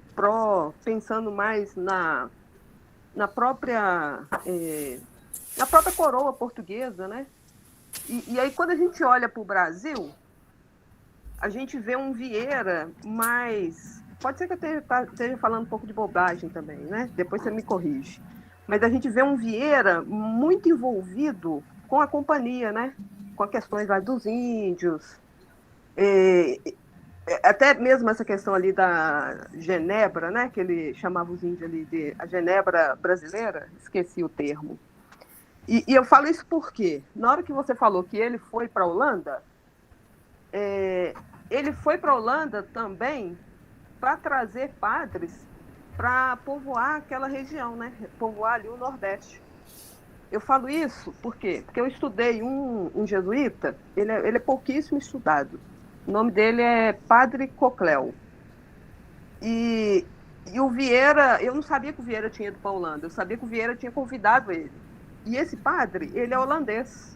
pensando mais na própria coroa portuguesa, né? E aí quando a gente olha para o Brasil, a gente vê um Vieira mais... Pode ser que eu esteja falando um pouco de bobagem também, né? Depois você me corrige. Mas a gente vê um Vieira muito envolvido com a companhia, né? Com as questões lá dos índios. Até mesmo essa questão ali da Genebra, né? Que ele chamava os índios ali de a Genebra brasileira. Esqueci o termo. E eu falo isso porque, na hora que você falou que ele foi para a Holanda... ele foi para a Holanda também para trazer padres para povoar aquela região, né? Povoar ali o Nordeste. Eu falo isso por quê? Porque eu estudei um jesuíta, ele é pouquíssimo estudado. O nome dele é Padre Cocléu. E o Vieira, eu não sabia que o Vieira tinha ido para a Holanda, eu sabia que o Vieira tinha convidado ele. E esse padre, ele é holandês.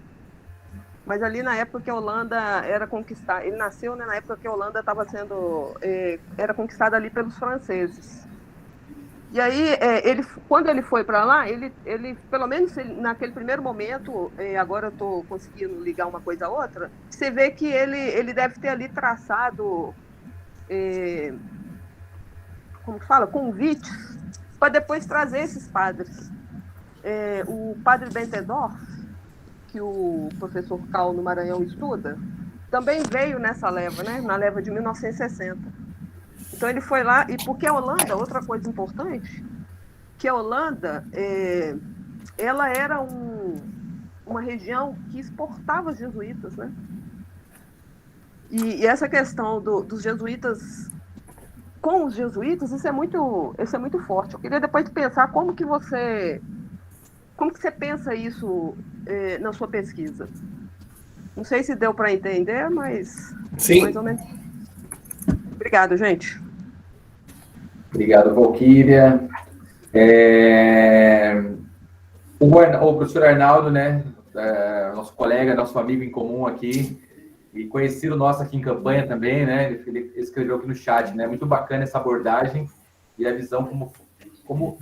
Mas ali na época que a Holanda era conquistada, ele nasceu, né, na época que a Holanda estava era conquistada ali pelos franceses. E aí, quando ele foi para lá, ele pelo menos naquele primeiro momento, agora eu estou conseguindo ligar uma coisa a outra, você vê que ele deve ter ali traçado, como que fala, convites, para depois trazer esses padres. O padre Bentedorf, que o professor Cal no Maranhão estuda, também veio nessa leva, né? Na leva de 1960. Então ele foi lá, e porque a Holanda, outra coisa importante, que a Holanda, ela era uma região que exportava os jesuítas, né? E essa questão dos jesuítas com os jesuítas, isso é muito forte. Eu queria depois pensar como que você pensa isso na sua pesquisa. Não sei se deu para entender, mas sim, mais ou menos. Obrigada, gente. Obrigado, Valquíria. O professor Arnaldo, né, nosso colega, nosso amigo em comum aqui, e conhecido nosso aqui em campanha também, né, ele escreveu aqui no chat, né, muito bacana essa abordagem e a visão como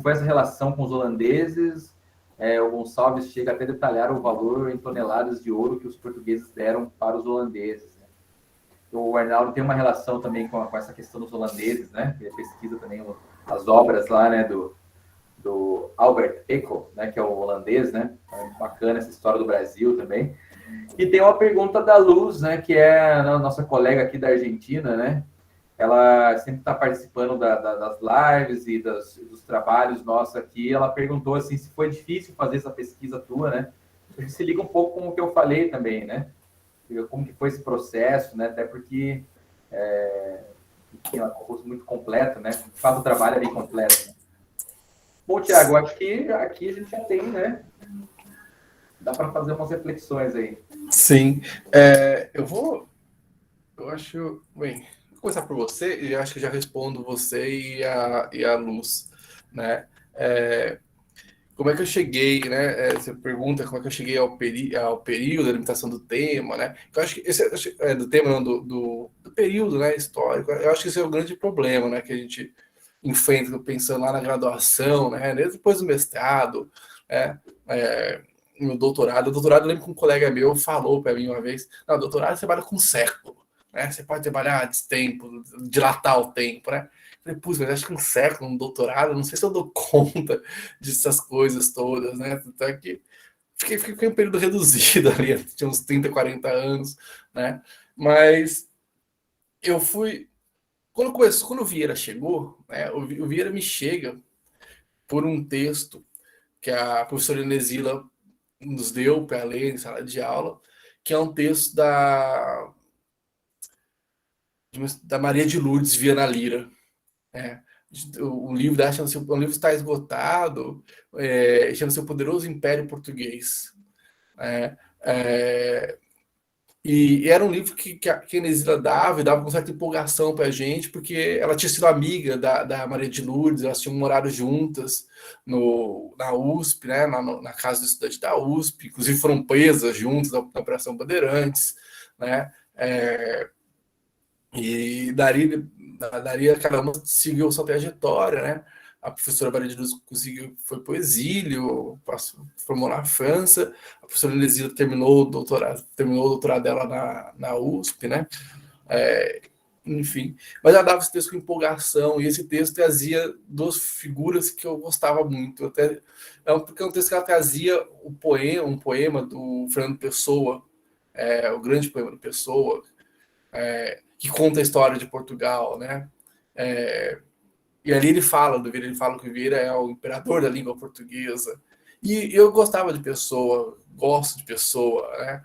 foi essa relação com os holandeses, O Gonçalves chega até a detalhar o valor em toneladas de ouro que os portugueses deram para os holandeses. Né? O Arnaldo tem uma relação também com essa questão dos holandeses, né? Ele pesquisa também as obras lá, né, do Albert Eco, né, que é o holandês, né? É bacana essa história do Brasil também. E tem uma pergunta da Luz, né, que é a nossa colega aqui da Argentina, né? Ela sempre está participando das lives e dos trabalhos nossos aqui. Ela perguntou assim se foi difícil fazer essa pesquisa tua, né? A gente se liga um pouco com o que eu falei também, né? Como que foi esse processo, né? Até porque enfim, é um concurso muito completo, né? De fato, o trabalho é bem completo. Né? Bom, Tiago, acho que aqui a gente já tem, né? Dá para fazer umas reflexões aí. Sim. Eu acho. Bem, vou começar por você e acho que já respondo você e a Luz, né? Como é que eu cheguei, né? Você pergunta como é que eu cheguei ao período, da limitação do tema, né? Eu acho que esse do tema, não, do período, né, histórico. Eu acho que esse é o grande problema, né, que a gente enfrenta pensando lá na graduação, né? Depois do mestrado, né? No doutorado. O doutorado, eu lembro que um colega meu falou para mim uma vez: não, doutorado você trabalha com século, né? Você pode trabalhar de tempo, dilatar o tempo, né? Falei, putz, mas acho que um século, um doutorado, não sei se eu dou conta dessas coisas todas, né? Até que fiquei um período reduzido ali, tinha uns 30, 40 anos, né? Mas eu fui. Quando o Vieira chegou, né? O Vieira me chega por um texto que a professora Inesila nos deu para ler em sala de aula, que é um texto da Maria de Lourdes Viana Lira. O livro dela chama-se, o livro está esgotado, chama-se O Poderoso Império Português. E era um livro que a Inesila dava e dava com certa empolgação para a gente, porque ela tinha sido amiga da Maria de Lourdes, elas tinham morado juntas na USP, né, na casa do estudante da USP, inclusive foram presas juntas na Operação Bandeirantes, né, e daria cada uma seguiu sua trajetória, né? A professora Maria de Luz foi para o exílio, formou na França. A professora Inesila terminou o doutorado dela na USP, né? Enfim, mas ela dava esse texto com empolgação, e esse texto trazia duas figuras que eu gostava muito. Porque é um texto que ela trazia um poema do Fernando Pessoa, o grande poema do Pessoa, que conta a história de Portugal, né? E ali ele fala do Vieira, ele fala que o Vieira é o imperador da língua portuguesa. E eu gostava de Pessoa, gosto de Pessoa, né?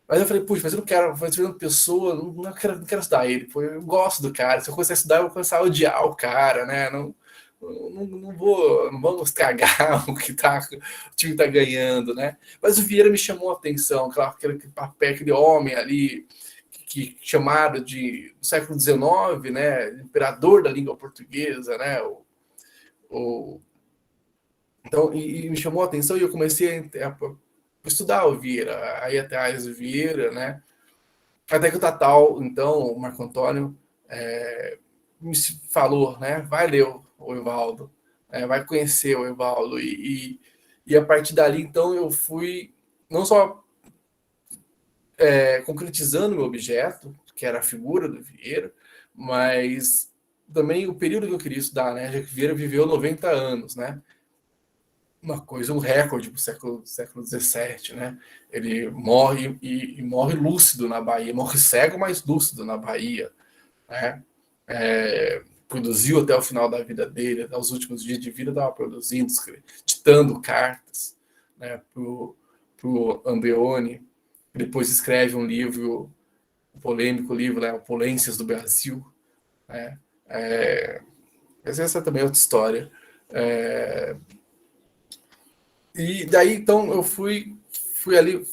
Mas eu falei, puxa, mas eu não quero, Fernando Pessoa, não quero estudar ele, pô, eu gosto do cara. Se eu começar a estudar, eu vou começar a odiar o cara, né? Não vamos estragar o time está ganhando, né? Mas o Vieira me chamou a atenção, aquele papel, aquele homem ali que chamado de no século XIX, né, imperador da língua portuguesa, né? Então, e me chamou a atenção e eu comecei a estudar o Vieira, aí atrás do Vieira, né? Até que o Tatal, então, o Marco Antônio, me falou, né? Vai ler o Evaldo, vai conhecer o Evaldo. E a partir dali, então, eu fui não só concretizando meu objeto, que era a figura do Vieira, mas também o período que eu queria estudar, né? Já que Vieira viveu 90 anos, né? Uma coisa, um recorde para o século XVII, né? Ele morre e morre lúcido na Bahia, morre cego, mas lúcido na Bahia, né? Produziu até o final da vida dele, até os últimos dias de vida, estava produzindo, ditando cartas, né, para o Andreoni. Depois escreve um livro, um polêmico livro, né, Opulências do Brasil. Né? Mas essa também é outra história. E daí, então, eu fui ali,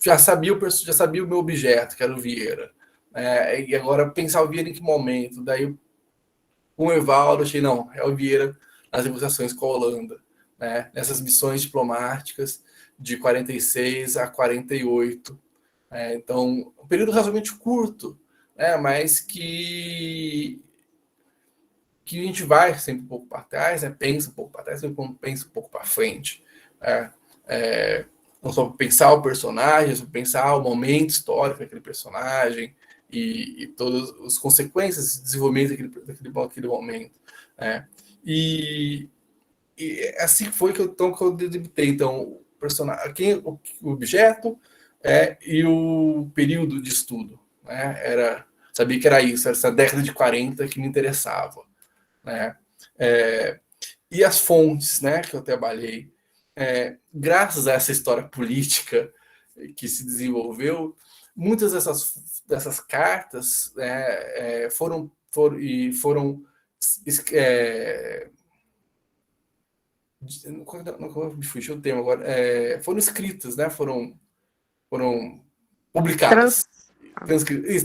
já sabia o meu objeto, que era o Vieira. E agora, pensar o Vieira em que momento? Daí, com o Evaldo, achei, não, é o Vieira nas negociações com a Holanda, né? Nessas missões diplomáticas de 46 a 48. Então, um período razoavelmente curto, né? Mas que que a gente vai sempre um pouco para trás, né? Pensa um pouco para trás, sempre pensa um pouco para frente. Não só pensar o personagem, só pensar o momento histórico daquele personagem e todas as consequências de desenvolvimento daquele momento. E assim foi que eu delimitei. Então, o personagem, o objeto e o período de estudo. Né? Sabia que era isso, essa década de 40 que me interessava. Né? E as fontes, né, que eu trabalhei, graças a essa história política que se desenvolveu, muitas dessas cartas foram me fugiu o termo agora, foram escritas, né, foram publicadas.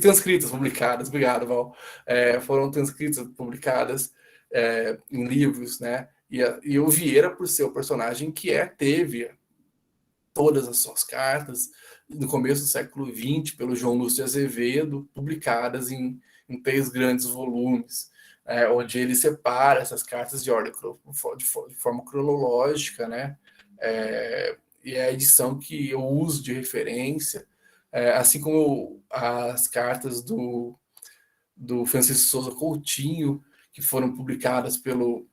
Transcritas, publicadas, obrigado, Val. Foram transcritas, publicadas em livros, né? E o Vieira, por ser o personagem que teve todas as suas cartas no começo do século XX, pelo João Lúcio de Azevedo, publicadas em 3 grandes volumes, onde ele separa essas cartas de forma cronológica, né? E é a edição que eu uso de referência, assim como as cartas do Francisco Souza Coutinho, que foram publicadas pelo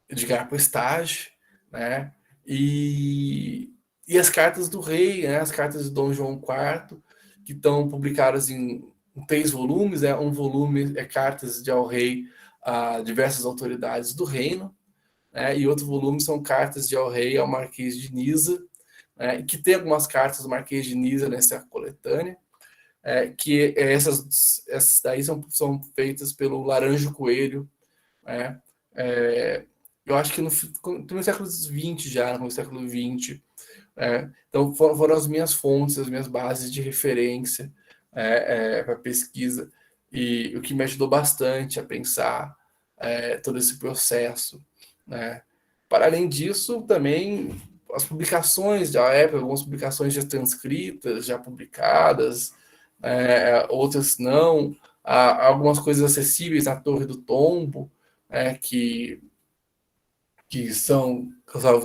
Edgar Postage, né? E as cartas do rei, né? As cartas de Dom João IV, que estão publicadas em 3 volumes. Um volume é cartas de ao rei a diversas autoridades do reino, né? E outro volume são cartas de ao rei ao Marquês de Niza, que tem algumas cartas do Marquês de Niza nessa coletânea, que essas daí são feitas pelo Laranjo Coelho, né? Eu acho que no século XX já, no século XX. Então foram as minhas fontes, as minhas bases de referência para pesquisa, e o que me ajudou bastante a pensar todo esse processo, né? Para além disso, também as publicações da época, algumas publicações já transcritas, já publicadas, outras não, algumas coisas acessíveis na Torre do Tombo, que são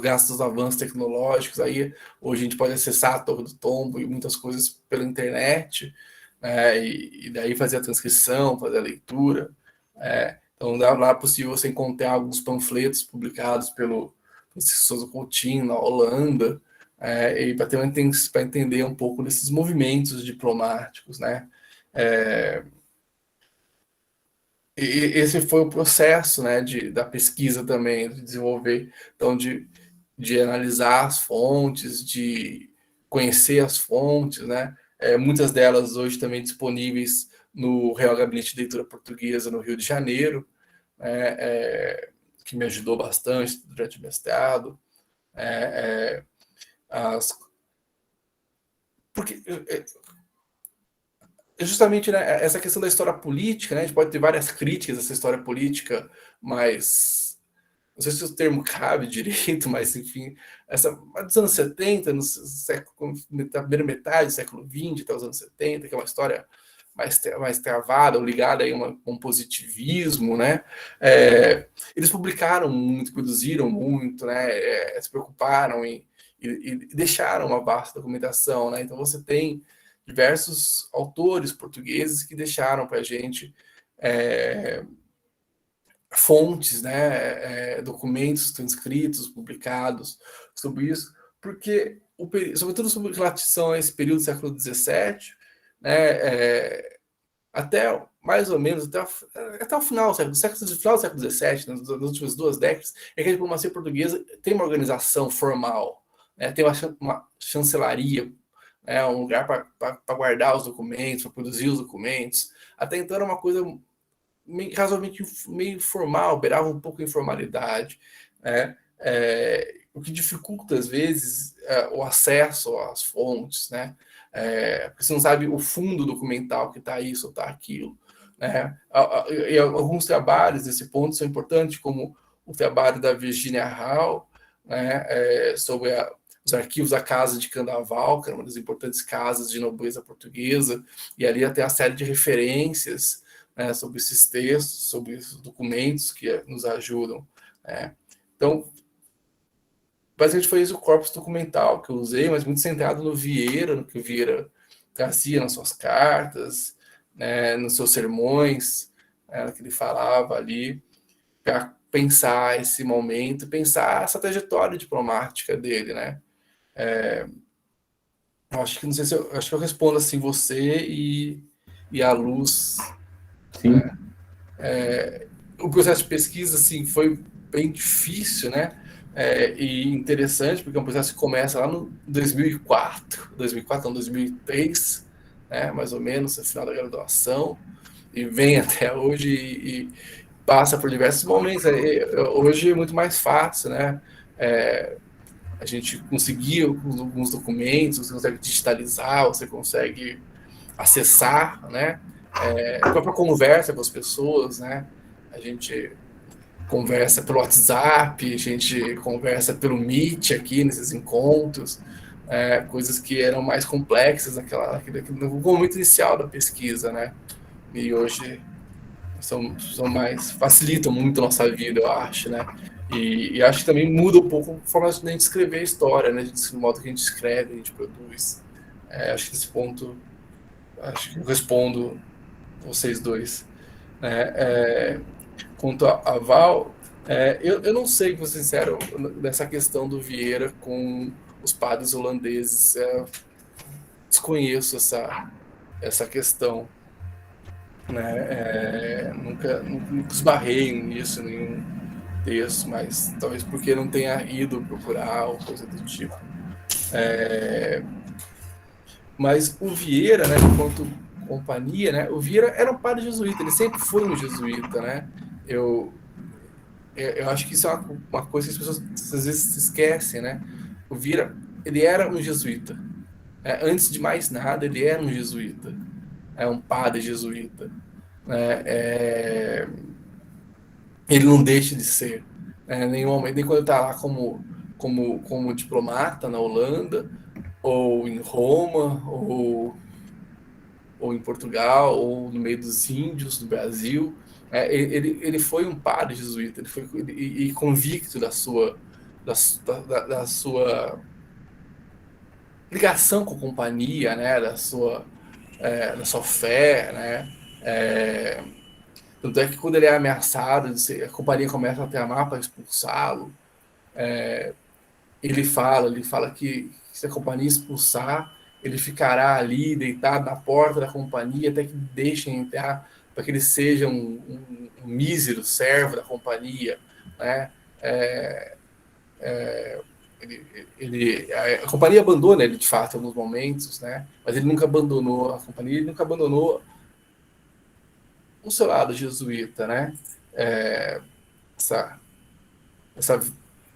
graças aos avanços tecnológicos. Aí hoje a gente pode acessar a Torre do Tombo e muitas coisas pela internet, e daí fazer a transcrição, fazer a leitura. Então lá é possível você encontrar alguns panfletos publicados pelo Francisco Souza Coutinho na Holanda, e para entender um pouco desses movimentos diplomáticos, né? E esse foi o processo, né, da pesquisa também, de desenvolver, então de analisar as fontes, de conhecer as fontes, né? Muitas delas hoje também disponíveis no Real Gabinete de Leitura Portuguesa no Rio de Janeiro, que me ajudou bastante durante o mestrado. Porque justamente, né, essa questão da história política, né, a gente pode ter várias críticas a essa história política, mas não sei se o termo cabe direito, mas enfim, dos anos 70, na primeira metade do século XX até os anos 70, que é uma história mais travada, ou ligada a um positivismo, né? Eles publicaram muito, produziram muito, né? Se preocuparam e deixaram uma vasta documentação, né? Então você tem diversos autores portugueses que deixaram para a gente fontes, né, documentos transcritos, publicados sobre isso, porque, sobretudo sobre relação a esse período do século XVII, né, até mais ou menos, até o final do século XVII, nas últimas 2 décadas, é que a diplomacia portuguesa tem uma organização formal, né, tem uma chancelaria, um lugar para guardar os documentos, para produzir os documentos. Até então era uma coisa razoavelmente meio formal, beirava um pouco a informalidade, né? O que dificulta, às vezes, o acesso às fontes, né? Porque você não sabe o fundo documental que está isso ou está aquilo, né? E alguns trabalhos nesse ponto são importantes, como o trabalho da Virginia Hall, né? Sobre os arquivos da Casa de Candaval, que era uma das importantes casas de nobreza portuguesa, e ali até a série de referências né, sobre esses textos, sobre esses documentos que nos ajudam. Né? Então, basicamente foi isso o corpus documental que eu usei, mas muito centrado no Vieira, no que o Vieira trazia nas suas cartas, né, nos seus sermões, né, no que ele falava ali, para pensar esse momento, pensar essa trajetória diplomática dele, né? Acho que não sei se eu, acho que eu respondo assim você e a Luz. Sim, O processo de pesquisa assim foi bem difícil, né? E interessante porque é um processo que começa lá no 2004 não, 2003, né? Mais ou menos, no final da graduação, e vem até hoje e passa por diversos momentos. Hoje é muito mais fácil, né? A gente conseguir alguns documentos, você consegue digitalizar, você consegue acessar, né? A própria conversa com as pessoas, né? A gente conversa pelo WhatsApp, a gente conversa pelo Meet aqui nesses encontros, coisas que eram mais complexas no momento inicial da pesquisa, né? E hoje são mais, facilitam muito a nossa vida, eu acho, né? E acho que também muda um pouco a forma de a gente escrever a história, né? O modo que a gente escreve, a gente produz. Acho que nesse ponto, acho que eu respondo vocês dois. Né? Quanto a Val, eu não sei, vou ser sincero, dessa questão do Vieira com os padres holandeses. Desconheço essa questão. Né? Nunca esbarrei nisso em nenhum texto, mas talvez porque não tenha ido procurar ou coisa do tipo. Mas o Vieira, né, enquanto companhia, né, o Vieira era um padre jesuíta, ele sempre foi um jesuíta, né? Eu, eu acho que isso é uma coisa que as pessoas às vezes esquecem, né? O Vieira, ele era um jesuíta. Antes de mais nada, ele era um jesuíta. Um padre jesuíta. Ele não deixa de ser. Nenhum momento, nem quando ele está lá como diplomata na Holanda, ou em Roma, ou em Portugal, ou no meio dos índios do Brasil. Ele foi um padre jesuíta, ele foi e convicto da sua ligação com a companhia, né, da sua fé, né. Tanto é que quando ele é ameaçado, a companhia começa a tramar para expulsá-lo. Ele fala que se a companhia expulsar, ele ficará ali deitado na porta da companhia até que deixem entrar, para que ele seja um mísero servo da companhia, né? A companhia abandona ele de fato em alguns momentos, né? Mas ele nunca abandonou a companhia, ele nunca abandonou o seu lado jesuíta, né? Essa, essa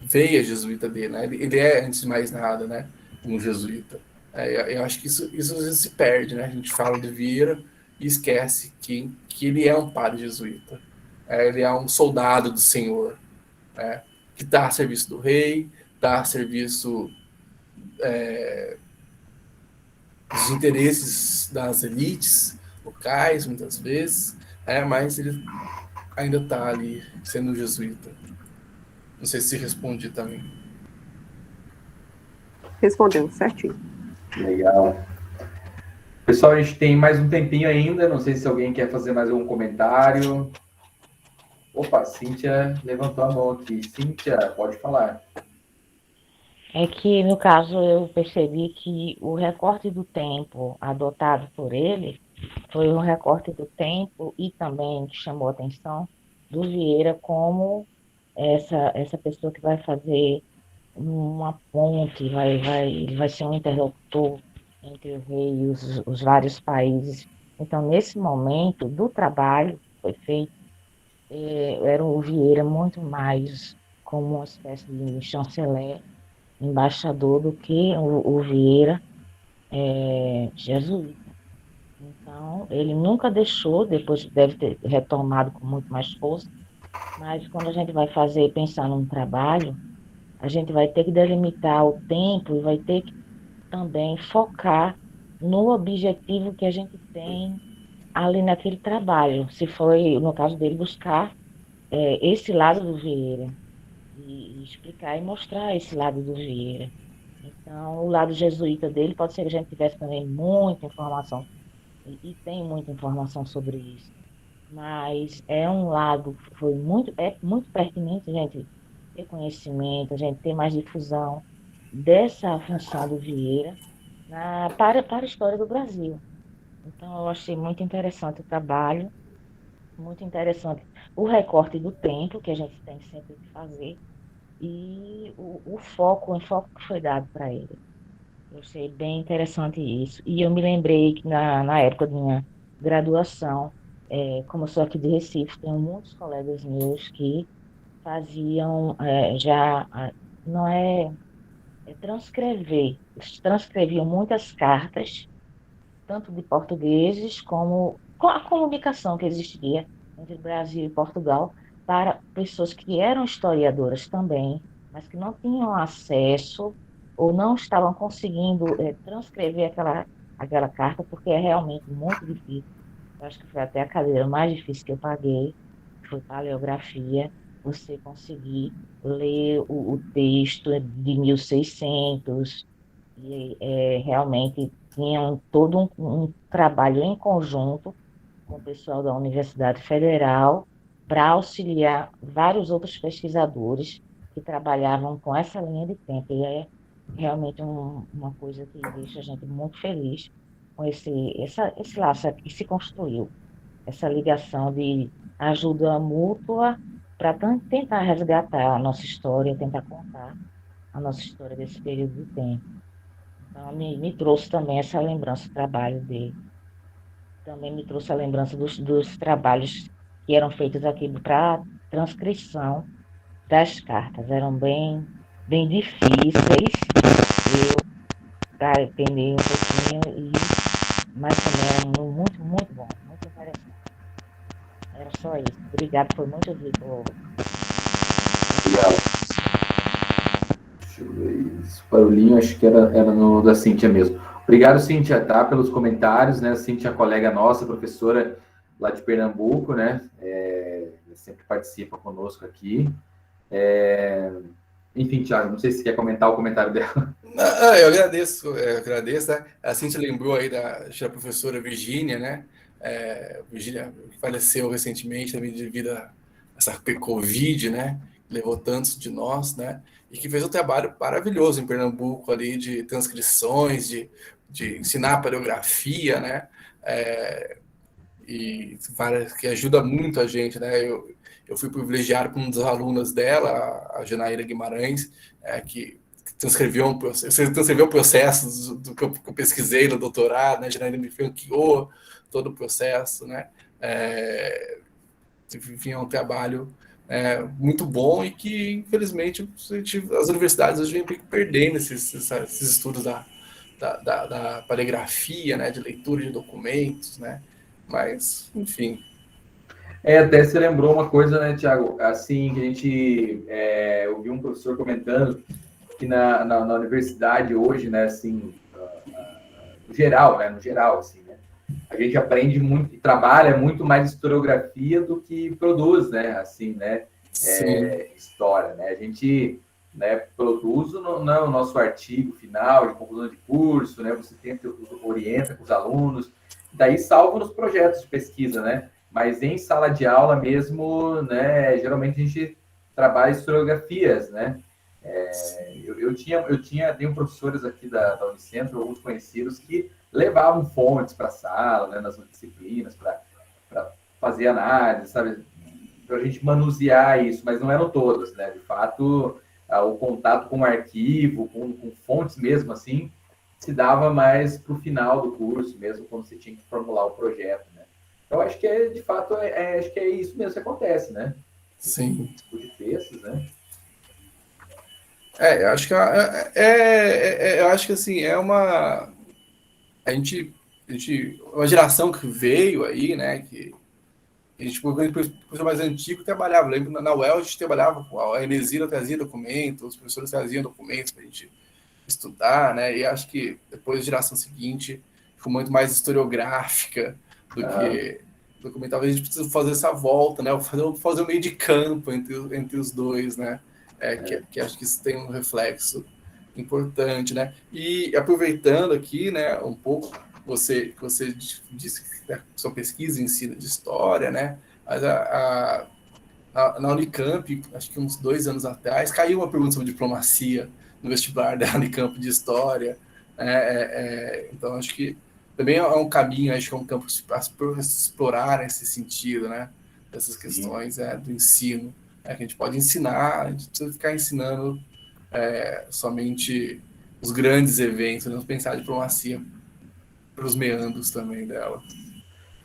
veia jesuíta dele, né? Ele é, antes de mais nada, né, um jesuíta. Eu acho que isso às vezes se perde, né? A gente fala de Vieira e esquece que ele é um padre jesuíta. Ele é um soldado do Senhor, né? Que está a serviço do rei, está a serviço dos interesses das elites locais, muitas vezes, mas ele ainda está ali sendo jesuíta. Não sei se respondi também. Respondeu certinho. Legal. Pessoal, a gente tem mais um tempinho ainda. Não sei se alguém quer fazer mais algum comentário. Opa, Cíntia levantou a mão aqui. Cíntia, pode falar. É que, no caso, eu percebi que o recorte do tempo adotado por ele foi um recorte do tempo e também que chamou a atenção do Vieira como essa pessoa que vai fazer uma ponte, ele vai ser um interlocutor entre o rei e os vários países. Então, nesse momento do trabalho que foi feito, era o Vieira muito mais como uma espécie de chanceler, embaixador, do que o Vieira jesuíta. Então, ele nunca deixou, depois deve ter retomado com muito mais força, mas quando a gente vai pensar num trabalho, a gente vai ter que delimitar o tempo e vai ter que também focar no objetivo que a gente tem ali naquele trabalho, se foi, no caso dele, buscar esse lado do Vieira, e explicar e mostrar esse lado do Vieira. Então, o lado jesuíta dele, pode ser que a gente tivesse também muita informação, e tem muita informação sobre isso, mas é um lado que é muito pertinente a gente ter conhecimento, a gente ter mais difusão dessa função do Vieira para a história do Brasil. Então, eu achei muito interessante o trabalho, muito interessante o recorte do tempo que a gente tem sempre que fazer e o enfoque que foi dado para ele. Eu achei bem interessante isso. E eu me lembrei que na época da minha graduação, como eu sou aqui de Recife, tenho muitos colegas meus que faziam não transcrever, eles transcreviam muitas cartas, tanto de portugueses como com a comunicação que existia entre Brasil e Portugal, para pessoas que eram historiadoras também, mas que não tinham acesso ou não estavam conseguindo transcrever aquela carta, porque é realmente muito difícil. Eu acho que foi até a cadeira mais difícil que eu paguei, foi paleografia, você conseguir ler o texto de 1600, e realmente tinham todo um trabalho em conjunto com o pessoal da Universidade Federal para auxiliar vários outros pesquisadores que trabalhavam com essa linha de tempo. E é realmente uma coisa que deixa a gente muito feliz com esse laço que se construiu, essa ligação de ajuda mútua para tentar resgatar a nossa história, tentar contar a nossa história desse período de tempo. Então, me trouxe também essa lembrança do trabalho dele. Também me trouxe a lembrança dos trabalhos que eram feitos aqui para transcrição das cartas. Eram bem difíceis. Eu aprendi um pouquinho, mas também eram muito, muito bom, muito interessante. Era só isso. Obrigado, foi muito rico. Obrigado. Deixa eu ver. Esse barulhinho, acho que era no da Cíntia mesmo. Obrigado, Cíntia, tá, pelos comentários, né? Cíntia é colega nossa, professora lá de Pernambuco, né? Sempre participa conosco aqui. Enfim, Thiago, não sei se você quer comentar o comentário dela. Eu agradeço, né? A Cintia lembrou aí da professora Virgínia, né? Virgínia, que faleceu recentemente também devido a essa Covid, né? Levou tantos de nós, né? E que fez um trabalho maravilhoso em Pernambuco ali de transcrições, de ensinar a paleografia, né? E que ajuda muito a gente, né? Eu fui privilegiado por um dos alunos dela, a Janaíra Guimarães, que transcreveu o processo do que eu pesquisei no doutorado, né? A Janaíra me franqueou todo o processo, né? Enfim, é um trabalho muito bom e que, infelizmente, as universidades hoje vêm perdendo esses estudos da palegrafia, né? De leitura de documentos, né? Mas, enfim. Até você lembrou uma coisa, né, Tiago? Assim, que a gente ouviu um professor comentando que na universidade hoje, né, assim, no geral, assim, né, a gente aprende muito e trabalha muito mais historiografia do que produz, né, assim, né, história, né? A gente, né, produz no nosso artigo final de conclusão de curso, né, você orienta com os alunos, daí salva nos projetos de pesquisa, né? Mas em sala de aula mesmo, né, geralmente a gente trabalha historiografias, né? Tenho professores aqui da Unicentro, alguns conhecidos, que levavam fontes para a sala, né, nas disciplinas, para fazer análise, sabe? Para a gente manusear isso, mas não eram todas, né? De fato, o contato com o arquivo, com fontes mesmo, assim, se dava mais para o final do curso, mesmo quando você tinha que formular o projeto, né? Eu acho que de fato, acho que é isso mesmo que acontece, né? Sim. Tipo de textos, né? Eu acho que eu acho que assim é uma uma geração que veio aí, né? Que a gente, por mais antigo, trabalhava. Lembro na UEL a gente trabalhava, a Enesira trazia documentos, os professores traziam documentos para a gente estudar, né? E acho que depois da geração seguinte ficou muito mais historiográfica, do que documental. A gente precisa fazer essa volta, né? Fazer o meio de campo entre os dois, né? Que acho que isso tem um reflexo importante, né? E aproveitando aqui, né, um pouco, você disse que a sua pesquisa ensina de história, né? Mas na Unicamp, acho que uns 2 anos atrás, caiu uma pergunta sobre diplomacia no vestibular da Unicamp de História. Então, acho que também é um caminho, acho que é um campo para explorar nesse sentido, né? Essas questões do ensino. Que a gente pode ensinar, a gente precisa ficar ensinando somente os grandes eventos, não pensar a diplomacia para os meandros também dela.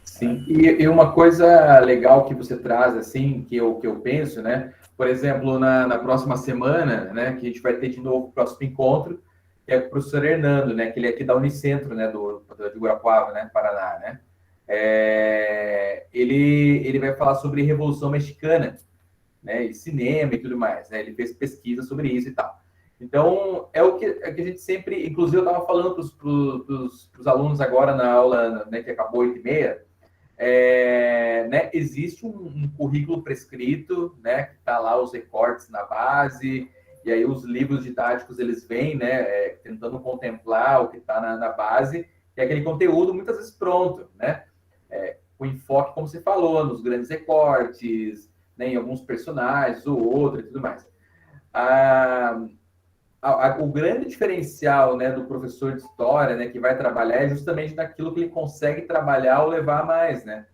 Sim, e uma coisa legal que você traz, assim, que eu penso, né? Por exemplo, na próxima semana, né, que a gente vai ter de novo o próximo encontro, que é com o professor Hernando, né, que ele é aqui da Unicentro, né, de Guarapuava, né, Paraná, né? Ele vai falar sobre Revolução Mexicana, né, e cinema e tudo mais, né? Ele fez pesquisa sobre isso e tal. Então, é o que a gente sempre... Inclusive, eu estava falando para os alunos agora na aula, né, que acabou 8h30, né, existe um currículo prescrito, né, que está lá os recortes na base, e aí os livros didáticos eles vêm, né, tentando contemplar o que está na base, e aquele conteúdo muitas vezes pronto, né, o enfoque, como você falou, nos grandes recortes, né, em alguns personagens, ou outro e tudo mais. O grande diferencial, né, do professor de história, né, que vai trabalhar é justamente naquilo que ele consegue trabalhar ou levar a mais, né?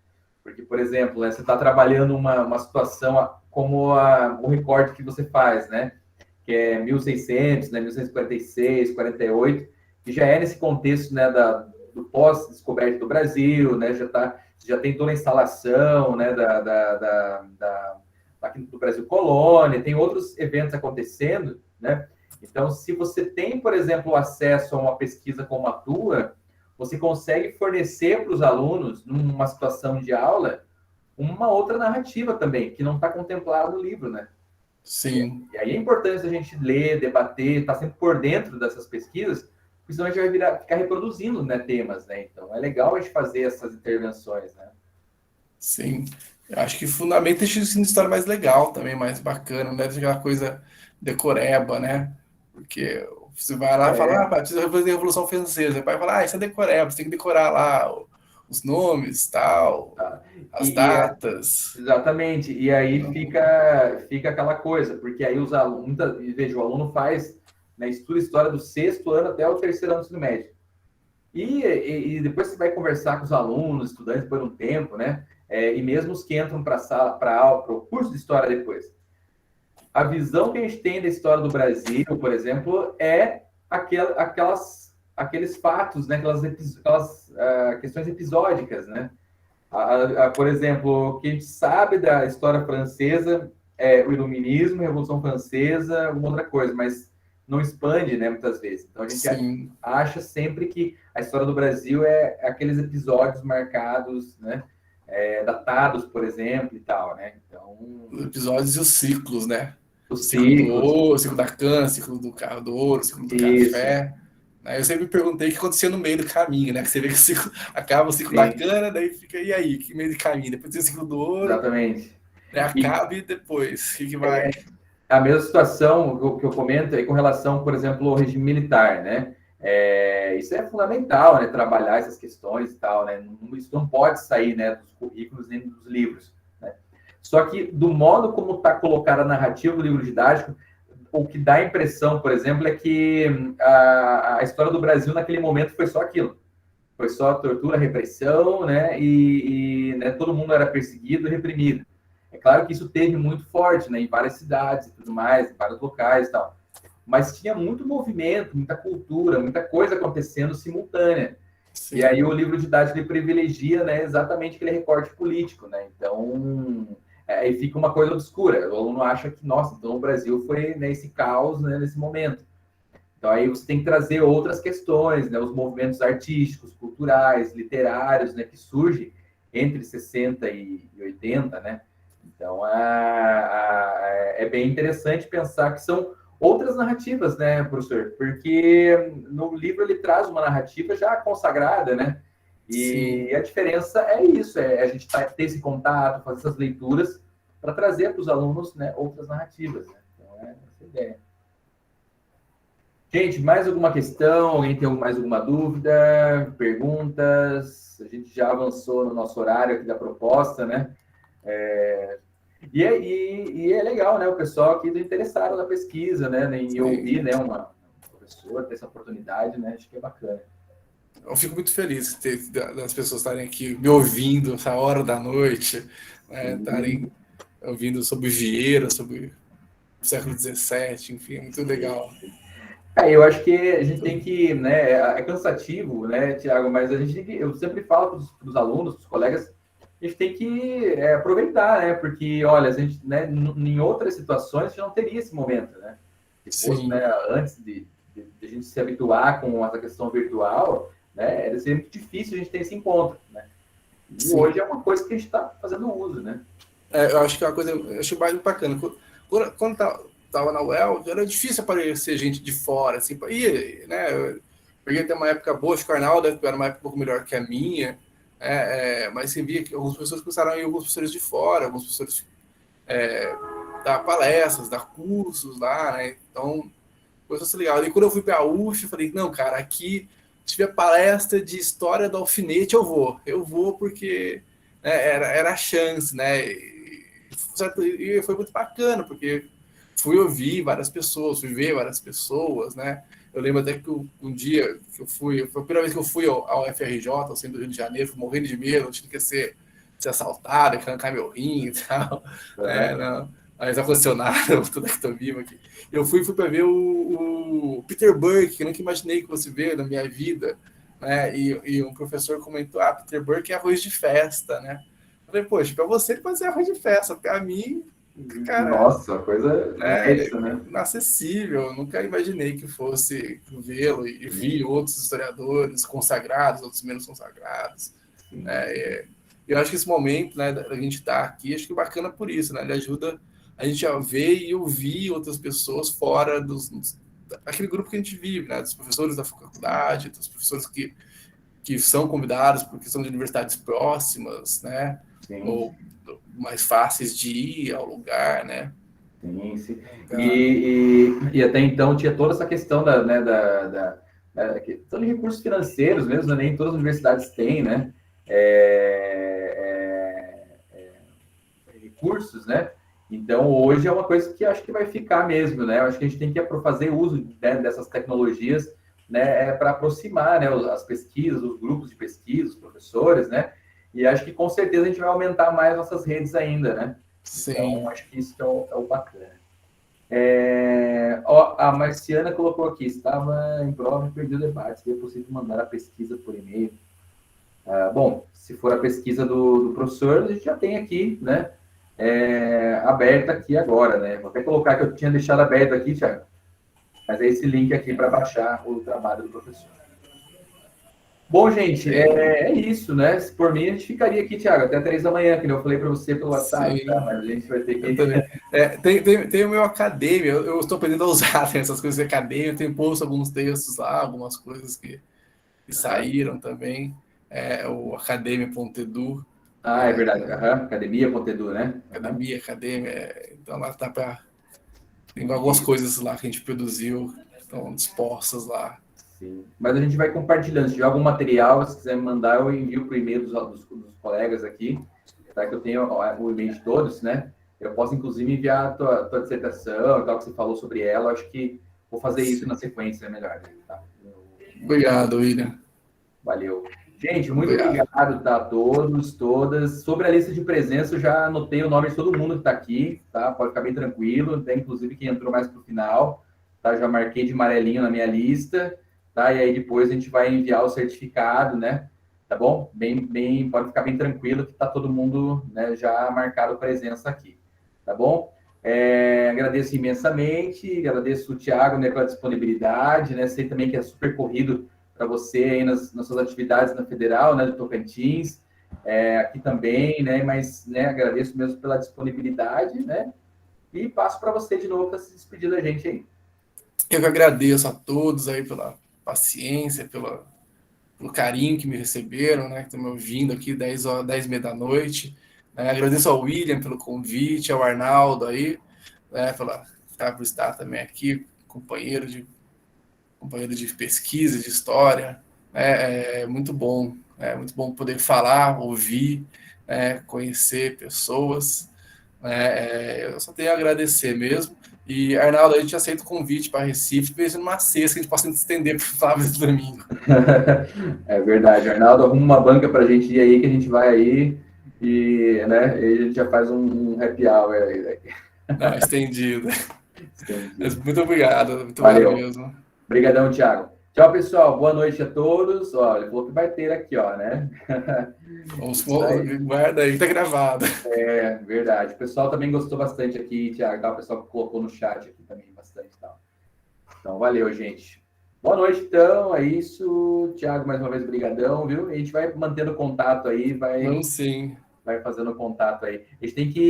Porque, por exemplo, né, você está trabalhando uma situação como o recorte que você faz, né? Que é 1600, né, 1646, 48, que já é nesse contexto, né, do pós-descoberta do Brasil, né? Já tem toda a instalação, né, aqui do Brasil Colônia, tem outros eventos acontecendo, né? Então, se você tem, por exemplo, acesso a uma pesquisa como a tua, você consegue fornecer para os alunos, numa situação de aula, uma outra narrativa também, que não está contemplada no livro, né? Sim. E aí é importante a gente ler, debater, estar sempre por dentro dessas pesquisas, porque senão a gente vai ficar reproduzindo, né, temas, né? Então, é legal a gente fazer essas intervenções, né? Sim. Eu acho que fundamenta esse ensino de história mais legal também, mais bacana, não deve ser aquela coisa decoreba, né? Porque você vai lá e fala, precisa fazer a Revolução Francesa. O pai fala, isso é decoreba, você tem que decorar lá os nomes, tal, as datas. Exatamente. E aí fica aquela coisa, porque aí os alunos, veja, o aluno faz, né, estuda história do 6º ano até o 3º ano do ensino médio. E depois você vai conversar com os alunos, estudantes, por um tempo, né? E mesmo os que entram para o curso de história depois. A visão que a gente tem da história do Brasil, por exemplo, é aqueles fatos, né? Aquelas questões episódicas, né? Por exemplo, o que a gente sabe da história francesa é o Iluminismo, a Revolução Francesa, alguma outra coisa, mas não expande, né, muitas vezes. Então, a gente acha sempre que a história do Brasil é aqueles episódios marcados, né? Datados, por exemplo, e tal, né? Então, os episódios e os ciclos, né? Os ciclo o ciclo da cana, o ciclo do carro do ouro, o ciclo do café. Eu sempre me perguntei o que acontecia no meio do caminho, né? Que você vê que o ciclo acaba o ciclo da cana, daí fica, e aí? Que meio de caminho? Depois tem o ciclo do ouro. Exatamente. Acaba e depois, o que vai? A mesma situação que eu comento é com relação, por exemplo, ao regime militar, né? Isso é fundamental, né? Trabalhar essas questões e tal, né? Isso não pode sair, né, dos currículos nem dos livros, né? Só que do modo como está colocada a narrativa do livro didático, o que dá a impressão, por exemplo, é que a história do Brasil naquele momento foi só aquilo. Foi só tortura, repressão, né? Né, todo mundo era perseguido e reprimido. É claro que isso teve muito forte, né, em várias cidades e tudo mais, em vários locais e tal. Mas tinha muito movimento, muita cultura, muita coisa acontecendo simultânea. Sim. E aí o livro didático ele privilegia, né, exatamente aquele recorte político, né? Então, aí fica uma coisa obscura. O aluno acha que, nossa, então o Brasil foi, né, esse caos, né, nesse momento. Então aí você tem que trazer outras questões, né, os movimentos artísticos, culturais, literários, né, que surgem entre 60 e 80, né? Então, é bem interessante pensar que são outras narrativas, né, professor? Porque no livro ele traz uma narrativa já consagrada, né? E a diferença é isso, é a gente ter esse contato, fazer essas leituras para trazer para os alunos, né, outras narrativas. Né? Então, é essa a ideia. Gente, mais alguma questão? Alguém tem mais alguma dúvida? Perguntas? A gente já avançou no nosso horário aqui da proposta, né? E é legal, né? O pessoal aqui do interessado na pesquisa, né? Em ouvir, né? Uma professora ter essa oportunidade, né? Acho que é bacana. Eu fico muito feliz das pessoas estarem aqui me ouvindo essa hora da noite, né? Estarem ouvindo sobre Vieira, sobre o século XVII, enfim, é muito legal. Eu acho que a gente tem que, né? É cansativo, né, Tiago? Mas a gente tem que, eu sempre falo para os alunos, para os colegas, a gente tem que aproveitar, né? Porque, olha, a gente, né, em outras situações, a gente não teria esse momento, né? Se fosse, né, antes de a gente se habituar com essa questão virtual, né? Era ser muito difícil a gente ter esse encontro, né? E hoje é uma coisa que a gente está fazendo uso, né? Eu acho que é uma coisa, eu acho mais bacana. Quando estava na UEL, era difícil aparecer gente de fora, assim, né? Eu peguei até uma época boa, acho que o Arnaldo era uma época um pouco melhor que a minha, mas você via que algumas pessoas começaram a ir, alguns professores de fora, alguns professores dar palestras, dar cursos lá, né? Então, coisa assim legal. E quando eu fui para a UF, eu falei, não, cara, aqui, se tiver palestra de história do alfinete, eu vou porque era a chance, né? E foi muito bacana, porque fui ouvir várias pessoas, fui ver várias pessoas, né? Eu lembro até que um dia que eu fui, foi a primeira vez que eu fui ao FRJ, ao centro do Rio de Janeiro, fui morrendo de medo, tinha que ser assaltado, que arrancar meu rim e tal, né? Não, mas ar-condicionado, toda a ectomia aqui. Eu fui para ver o Peter Burke, que eu nunca imaginei que fosse ver na minha vida, né? E um professor comentou, Peter Burke é arroz de festa, né? Eu falei, poxa, para você ele pode ser arroz de festa, para mim, cara... Nossa, coisa imensa, né? Inacessível, eu nunca imaginei que fosse vê-lo e vi outros historiadores consagrados, outros menos consagrados, né? Eu acho que esse momento, né, da gente estar aqui, acho que é bacana por isso, né? Ele ajuda a gente a ver e ouvir outras pessoas fora daquele grupo que a gente vive, né? Dos professores da faculdade, dos professores que são convidados porque são de universidades próximas, né? Sim. Ou mais fáceis de ir ao lugar, né? Sim. E até então tinha toda essa questão da questão de recursos financeiros mesmo, nem todas as universidades têm, né? Recursos, né? Então, hoje é uma coisa que acho que vai ficar mesmo, né? Eu acho que a gente tem que fazer uso, né, dessas tecnologias, né, para aproximar, né, as pesquisas, os grupos de pesquisa, os professores, né? E acho que com certeza a gente vai aumentar mais nossas redes ainda, né? Sim. Então, acho que isso que é o bacana. A Marciana colocou aqui, estava em prova e perdi o debate, seria possível mandar a pesquisa por e-mail? Bom, se for a pesquisa do professor, a gente já tem aqui, né? Aberta aqui agora, né? Vou até colocar que eu tinha deixado aberto aqui, Thiago. Mas é esse link aqui para baixar o trabalho do professor. Bom, gente, é isso, né? Por mim, a gente ficaria aqui, Thiago, até 3 da manhã, que eu falei para você pelo WhatsApp, tá? Mas a gente vai ter que... Tem o meu Academia, eu estou aprendendo a usar essas coisas de Academia, eu tenho posto alguns textos lá, algumas coisas que saíram também, o academia.edu. É verdade, academia.edu, né? Academia, então lá tá para... Tem algumas coisas lá que a gente produziu, estão dispostas lá. Sim. Mas a gente vai compartilhando. Se tiver algum material, se quiser me mandar, eu envio para o e-mail dos colegas aqui, tá? Que eu tenho o e-mail de todos, né? Eu posso, inclusive, enviar a tua dissertação, tal que você falou sobre ela. Eu acho que vou fazer isso na sequência, é melhor. Tá? Obrigado, William. Valeu. Gente, muito obrigado, tá? A todos, todas. Sobre a lista de presença, eu já anotei o nome de todo mundo que está aqui, tá? Pode ficar bem tranquilo. Até, inclusive, quem entrou mais para o final, tá? Já marquei de amarelinho na minha lista. Tá? E aí depois a gente vai enviar o certificado, né? Tá bom? Pode ficar bem tranquilo que tá todo mundo, né, já marcado presença aqui. Tá bom? Agradeço imensamente, agradeço o Thiago, né, pela disponibilidade, né? Sei também que é super corrido para você aí nas suas atividades na Federal, né, do Tocantins, aqui também, né? Mas, né, agradeço mesmo pela disponibilidade, né? E passo para você de novo para se despedir da gente aí. Eu que agradeço a todos aí pela paciência, pela pelo carinho que me receberam, né? Que estão me ouvindo aqui 10 horas, 10h30 da noite. Agradeço ao William pelo convite, ao Arnaldo aí, né? Por estar também aqui, companheiro de pesquisa, de história. É muito bom poder falar, ouvir, conhecer pessoas. Eu só tenho a agradecer mesmo. E, Arnaldo, a gente aceita o convite para Recife, talvez numa sexta que a gente possa estender para o Flávio do domingo. É verdade, Arnaldo, arruma uma banca para a gente ir aí, que a gente vai aí e, né, a gente já faz um happy hour aí. Não, estendido. Entendi. Muito obrigado Valeu. mesmo. Obrigadão, Thiago. Tchau, pessoal. Boa noite a todos. Ó, ele falou que vai ter aqui, ó, né? Guarda aí, tá gravado. É verdade. O pessoal também gostou bastante aqui, Thiago. Tá? O pessoal colocou no chat aqui também bastante. Tá? Então, valeu, gente. Boa noite, então. É isso. Thiago, mais uma vez, brigadão, viu? A gente vai mantendo contato aí, Vamos sim. Vai fazendo contato aí. A gente tem que